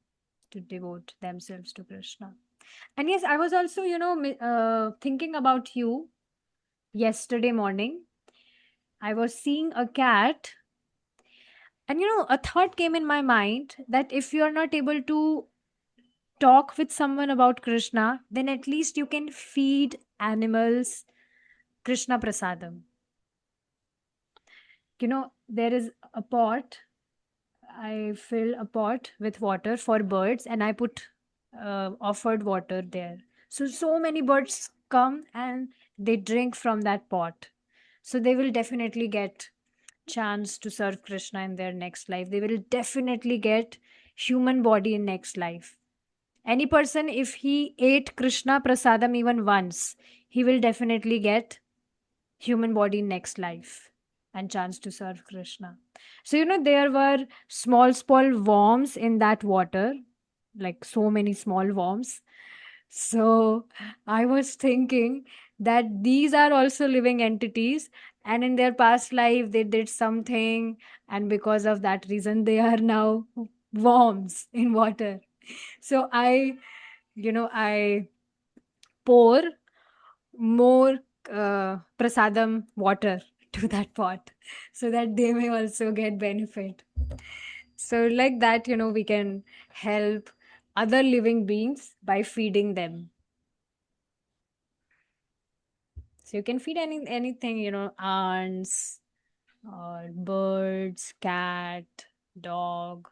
to devote themselves to Krishna. And yes, I was also, thinking about you yesterday morning. I was seeing a cat, and a thought came in my mind that if you are not able to talk with someone about Krishna, then at least you can feed animals Krishna prasadam. There is a pot. I fill a pot with water for birds, and I put offered water there. So many birds come and they drink from that pot. So they will definitely get chance to serve Krishna in their next life. They will definitely get human body in next life. Any person, if he ate Krishna prasadam even once, he will definitely get human body in next life and chance to serve Krishna. So, there were small worms in that water, like so many small worms. So, I was thinking that these are also living entities, and in their past life, they did something, and because of that reason, they are now worms in water. So, I pour more prasadam water to that pot, so that they may also get benefit. So like that, we can help other living beings by feeding them. So you can feed anything, ants or birds, cat, dog.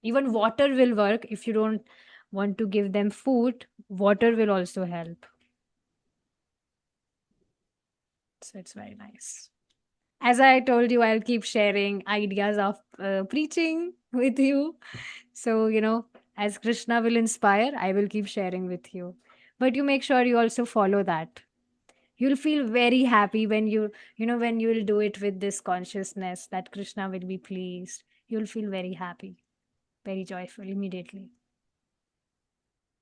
Even water will work. If you don't want to give them food, water will also help. So it's very nice. As I told you, I'll keep sharing ideas of preaching with you. So, As Krishna will inspire, I will keep sharing with you. But you make sure you also follow that. You'll feel very happy when when you'll do it with this consciousness that Krishna will be pleased. You'll feel very happy, very joyful immediately.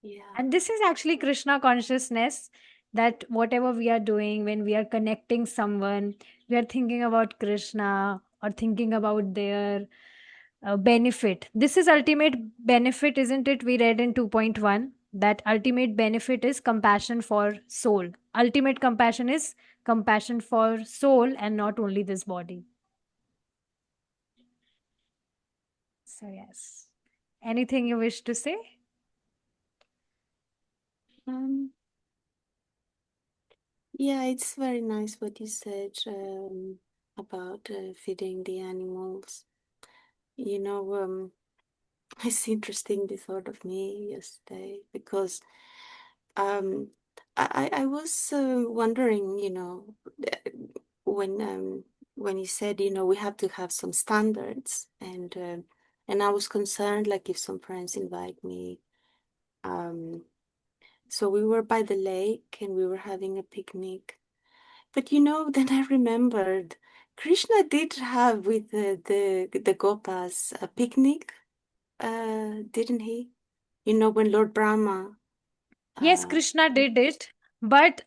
Yeah. And this is actually Krishna consciousness, that whatever we are doing, when we are connecting someone, we are thinking about Krishna or thinking about their benefit. This is ultimate benefit, isn't it? We read in 2.1 that ultimate benefit is compassion for soul. Ultimate compassion is compassion for soul and not only this body. So, yes. Anything you wish to say? Um, yeah, it's very nice what you said about feeding the animals. You know, it's interesting the thought of me yesterday because um, I was wondering, uh, when um, when you said, we have to have some standards, and I was concerned, like if some friends invite me. Um, so we were by the lake and we were having a picnic. But then I remembered Krishna did have with the Gopas a picnic, didn't he? When Lord Brahma Yes, uh, Krishna did it, but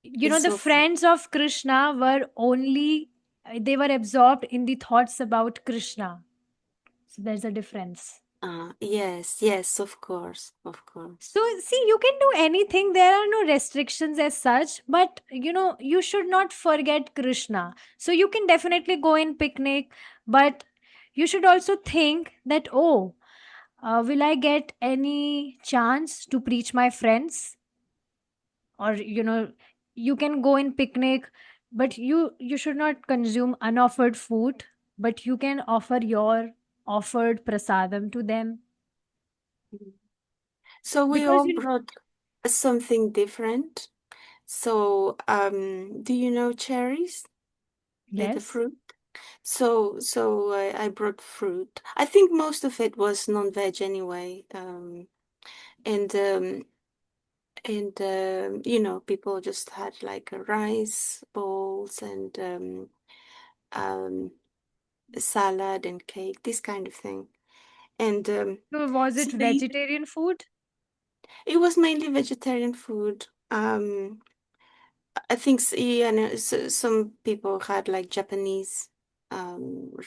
is the of friends of Krishna were only they were absorbed in the thoughts about Krishna. So there's a difference. yes, yes, of course, of course. So see, you can do anything. There are no restrictions as such, but you should not forget Krishna. So you can definitely go in picnic, but you should also think that, oh, will I get any chance to preach my friends? Or you can go in picnic, but you should not consume unoffered food, but you can offer your offered prasadam to them. Mhm. So we Because all brought something different. So, do you know cherries, like the yes, fruit? So I brought fruit. I think most of it was non-veg anyway. And people just had like a rice bowls and um, salad and cake, this kind of thing. And so was so it vegetarian food? it was mainly vegetarian food. I think yeah, no, some people had like Japanese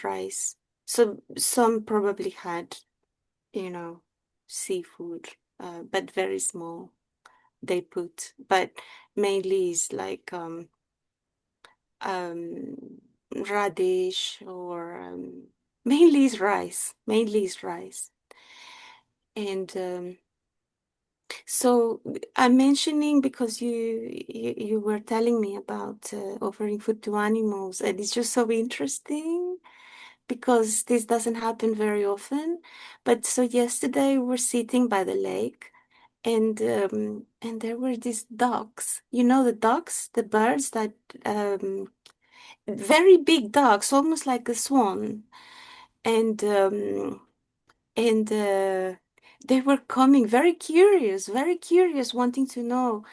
rice. So some probably had, you know, seafood, but very small they put. But mainly is like um radish or mainly is rice. Mainly is rice. And so I'm mentioning because you were telling me about offering food to animals, and it's just so interesting because this doesn't happen very often. But so yesterday we were sitting by the lake, and there were these ducks. You know the ducks, the birds that very big ducks, almost like a swan, and they were coming very curious, wanting to know.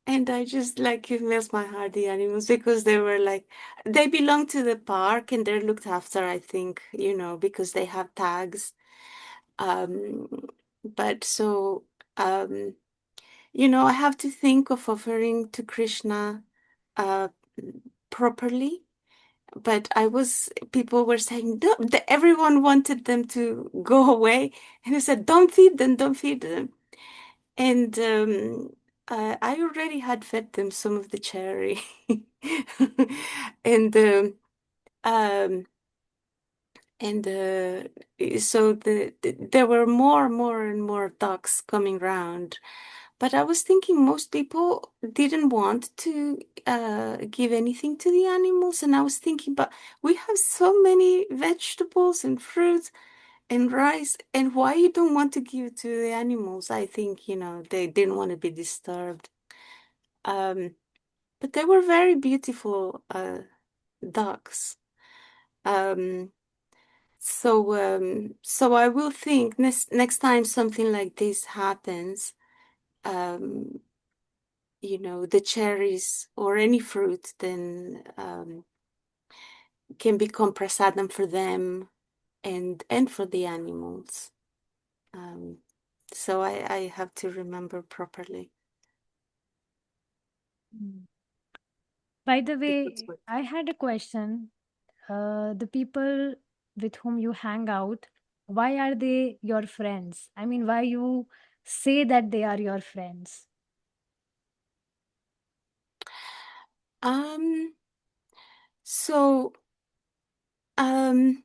And I just like it melts my heart, the animals, because they were like, they belong to the park and they're looked after, I think, because they have tags. Um, but so, um, I have to think of offering to Krishna uh, properly. But people were saying, no, everyone wanted them to go away. And I said, don't feed them, don't feed them. And I already had fed them some of the cherry. And um, so there were more and more ducks coming round. But I was thinking most people didn't want to give anything to the animals. And I was thinking, but we have so many vegetables and fruits and rice, and why you don't want to give to the animals? I think, they didn't want to be disturbed. Um, but they were very beautiful ducks. Um, So I will think next time something like this happens, um, the cherries or any fruit then can become prasadam for them and for the animals. Um, so I have to remember properly. Mm. By the That's way, what. I had a question. The people with whom you hang out, why are they your friends? I mean, why you say that they are your friends? Um, so um,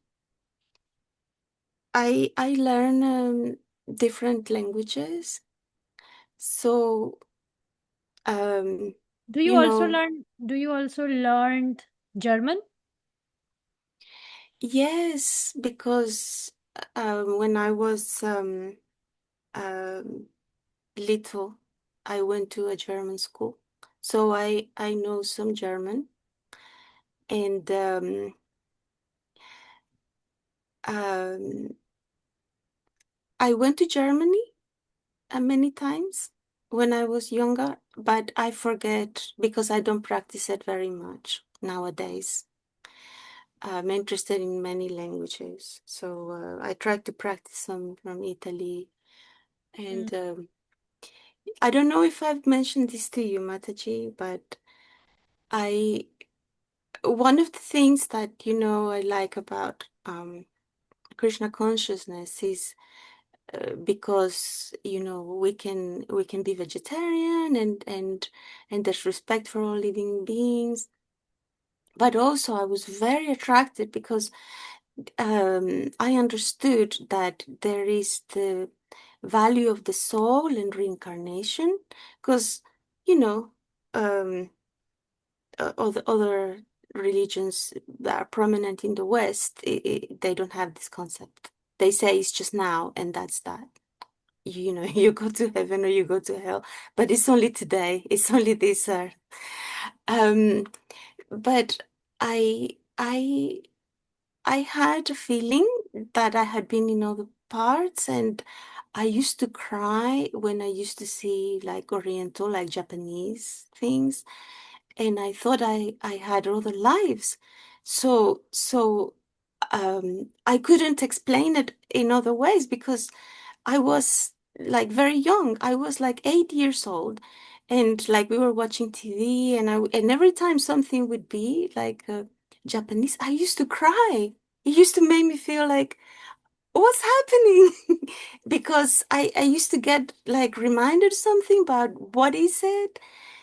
I learn different languages. So um, Do you you also know, learn? Do you also learned German? yes, because when I was um, little, I went to a German school, so I know some German, and um, I went to Germany many times when I was younger, but I forget because I don't practice it very much nowadays. I'm interested in many languages, so I try to practice some from Italy. Mm. And I don't know if I've mentioned this to you, Mataji, but I one of the things that I like about Krishna consciousness is because we can be vegetarian and there's respect for all living beings. But also, I was very attracted because I understood that there is the value of the soul and reincarnation. Because, you know, um, other religions that are prominent in the West, they don't have this concept. They say it's just now and that's that. You go to heaven or you go to hell, but it's only today. It's only this earth. Um, but I, I I had a feeling that I had been in other parts, and I used to cry when I used to see like Oriental, like Japanese things, and I thought I had other lives. So I couldn't explain it in other ways because I was like very young. I was like 8 years old, and like we were watching TV, and every time something would be like Japanese, I used to cry. It used to make me feel like what's happening because I used to get like reminded something about what he said.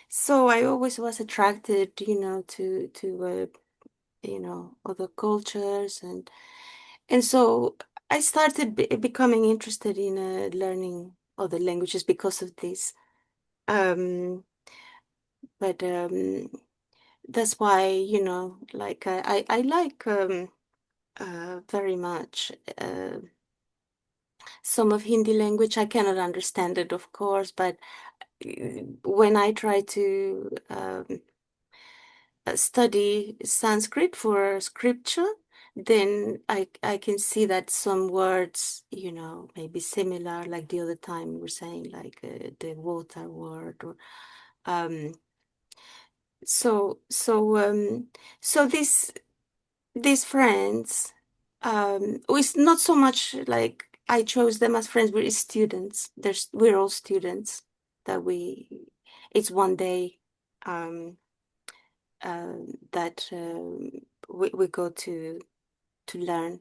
So I always was attracted, to other cultures and so I started becoming interested in learning other languages because of this. Um, but that's why, like I like very much some of Hindi language. I cannot understand it, of course, but when I try to study Sanskrit for scripture, then I can see that some words, may be similar, like the other time we were saying, like the water word, or um, so so so these friends, it's not so much like I chose them as friends. We're students. We're all students that it's one day. Um, that we go to learn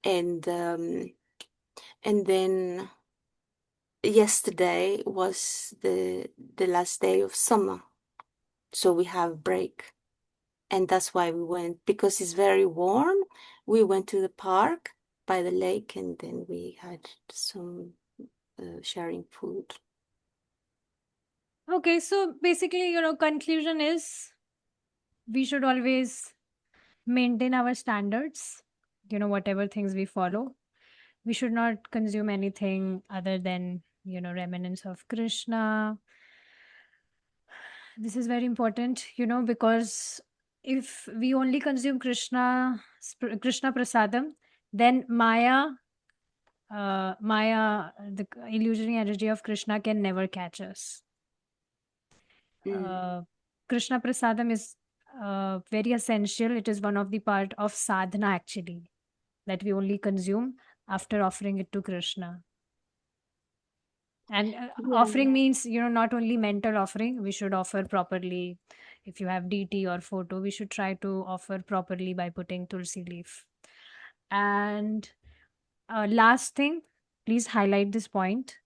and and then yesterday was the last day of summer, so we have break, and that's why we went because it's very warm. We went to the park by the lake and then we had some sharing food. Okay, so basically, conclusion is we should always maintain our standards, whatever things we follow. We should not consume anything other than, remnants of Krishna. This is very important, because if we only consume Krishna Prasadam, then Maya, the illusory energy of Krishna can never catch us. Mm. uh, Krishna Prasadam is very essential. It is one of the part of sadhana actually, that we only consume after offering it to Krishna. And Yeah. offering means, not only mental offering, we should offer properly. If you have deity or photo, we should try to offer properly by putting tulsi leaf. And last thing, please highlight this point.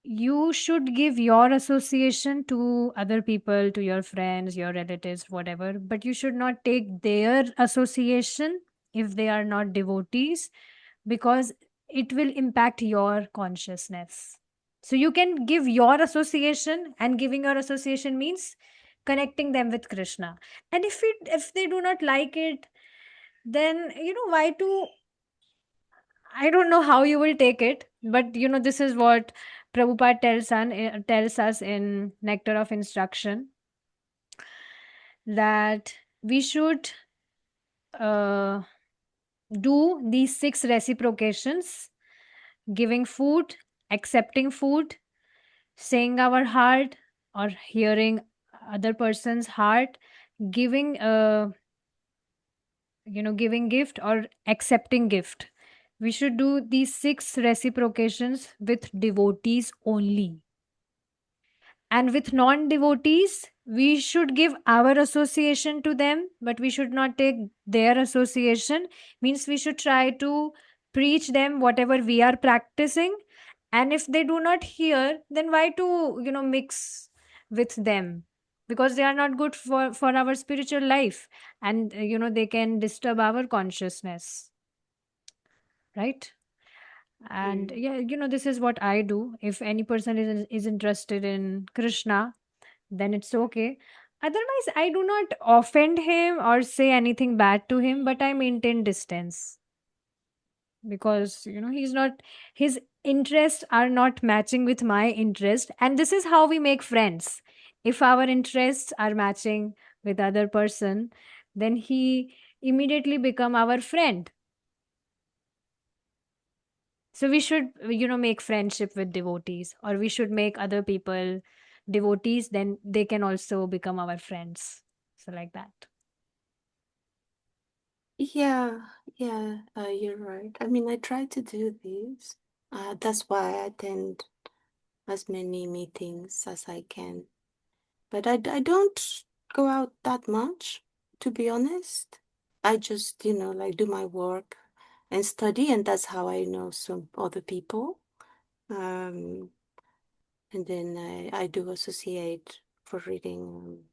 You should give your association to other people, to your friends, your relatives, whatever, but you should not take their association if they are not devotees, because it will impact your consciousness. So you can give your association, and giving your association means connecting them with Krishna. And if they do not like it, then why to, I don't know how you will take it, but this is what Prabhupada tells us in Nectar of Instruction, that we should uh, do these 6 reciprocations: giving food, accepting food, saying our heart or hearing other person's heart, giving giving gift or accepting gift. We should do these 6 reciprocations with devotees only. And with non devotees, we should give our association to them, but we should not take their association. Means we should try to preach them whatever we are practicing. And if they do not hear, then why to, mix with them? Because they are not good for our spiritual life. And, they can disturb our consciousness, right? And Mm. yeah, this is what I do. If any person is interested in Krishna, then it's okay. Otherwise, I do not offend him or say anything bad to him, but I maintain distance, because he's not, his interests are not matching with my interest, and this is how we make friends. If our interests are matching with other person, then he immediately become our friend. So we should, make friendship with devotees, or we should make other people devotees, then they can also become our friends. So like that. Yeah, yeah, you're right. I mean, I try to do this. That's why I attend as many meetings as I can. But I don't go out that much, to be honest. I just, like do my work and study, and that's how I know some other people. Um, and then I do associate for reading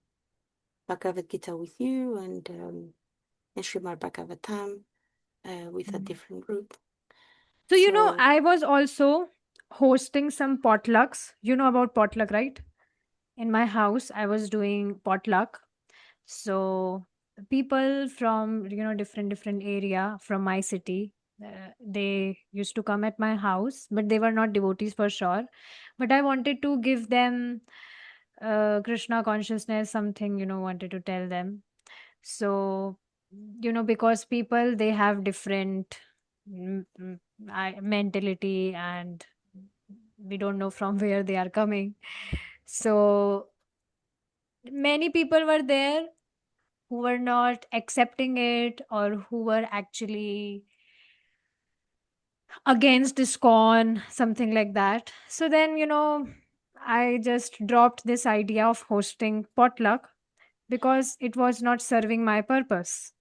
Bhagavad Gita with you and Srimad Bhagavatam with a Mhm. different group. So, So, I was also hosting some potlucks. You know about potluck, right? In my house, I was doing potluck. So people from, different area from my city, they used to come at my house, but they were not devotees for sure. But I wanted to give them Krishna consciousness, something, wanted to tell them. So, because people, they have different mentality, and we don't know from where they are coming. So many people were there who were not accepting it, or who were actually against ISKCON, something like that. So then, I just dropped this idea of hosting potluck, because it was not serving my purpose.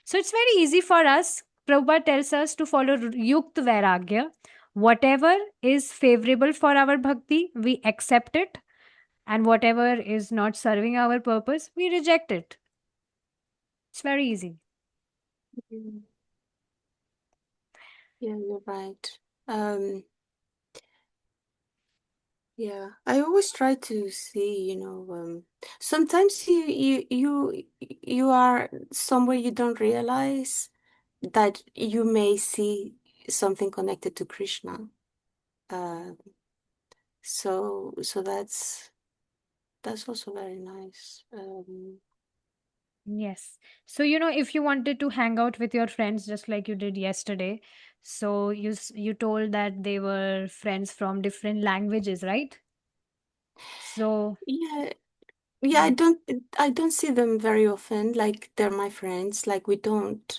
So it's very easy for us. Prabhupada tells us to follow Yukt Vairagya. Whatever is favorable for our bhakti, we accept it. And whatever is not serving our purpose, we reject it. It's very easy. mm, yeah, you're right. Um, yeah, I always try to see, sometimes you are somewhere you don't realize that you may see something connected to Krishna. Uh, so that's also very nice. Yes. So, if you wanted to hang out with your friends just like you did yesterday, so you told that they were friends from different languages, right? So, Yeah, yeah, mhm. I don't see them very often. Like they're my friends. Like we don't,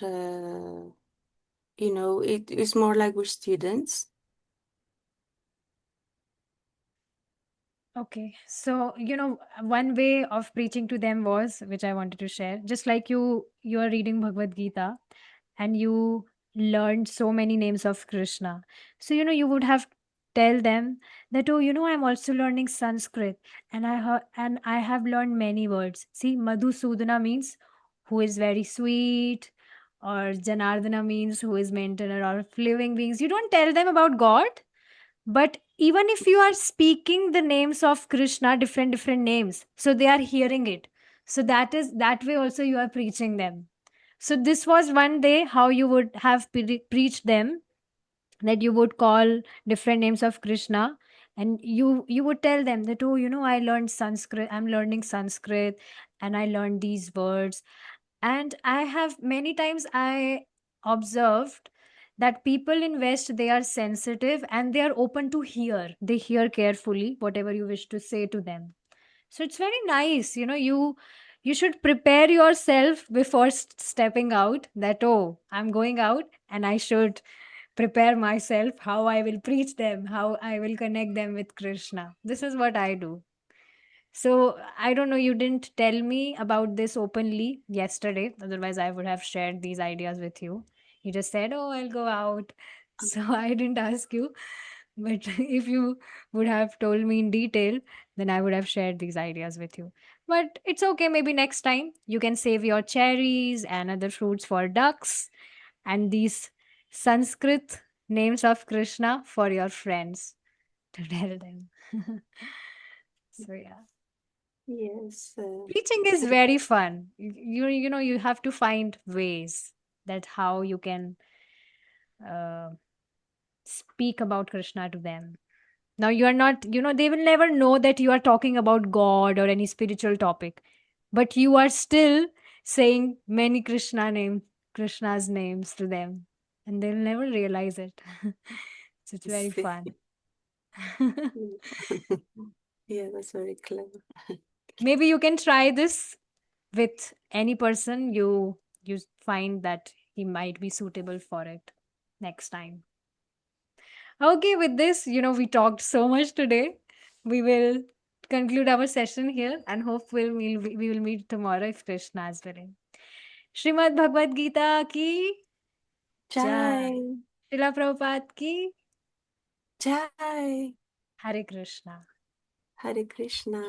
it's more like we're students. Okay. So, one way of preaching to them was, which I wanted to share, just like you are reading Bhagavad Gita and you learned so many names of Krishna. So, you would have tell them that, oh, I'm also learning Sanskrit and I have learned many words. See, Madhusudana means who is very sweet, or Janardana means who is maintainer of living beings. You don't tell them about God, but even if you are speaking the names of Krishna, different names, so they are hearing it. So that way also you are preaching them. So this was one day how you would have preached them, that you would call different names of Krishna, and you would tell them that, oh, I learned Sanskrit, I'm learning Sanskrit, and I learned these words. And I have many times I observed that people in West, they are sensitive and they are open to hear. They hear carefully whatever you wish to say to them. So it's very nice, you should prepare yourself before stepping out, that, oh, I'm going out and I should prepare myself how I will preach them, how I will connect them with Krishna. This is what I do. So I don't know, you didn't tell me about this openly yesterday. Otherwise, I would have shared these ideas with you. You just said, oh, I'll go out. So I didn't ask you. But if you would have told me in detail, then I would have shared these ideas with you. But it's okay. Maybe next time you can save your cherries and other fruits for ducks and these Sanskrit names of Krishna for your friends to tell them. So, yeah. Yes. Preaching is very fun. You have to find ways that how you can uh, speak about Krishna to them. Now you are not, they will never know that you are talking about God or any spiritual topic, but you are still saying many Krishna's names to them, and they'll never realize it. So it's very See. fun. Yeah, that's very clever. Maybe you can try this with any person you find that he might be suitable for it next time. Okay, with this, we talked so much today. We will conclude our session here and hope we will meet tomorrow if Krishna is willing. Srimad Bhagavad Gita ki jai. Jai, Srila Prabhupada ki Jai, Hare Krishna. Hare Krishna.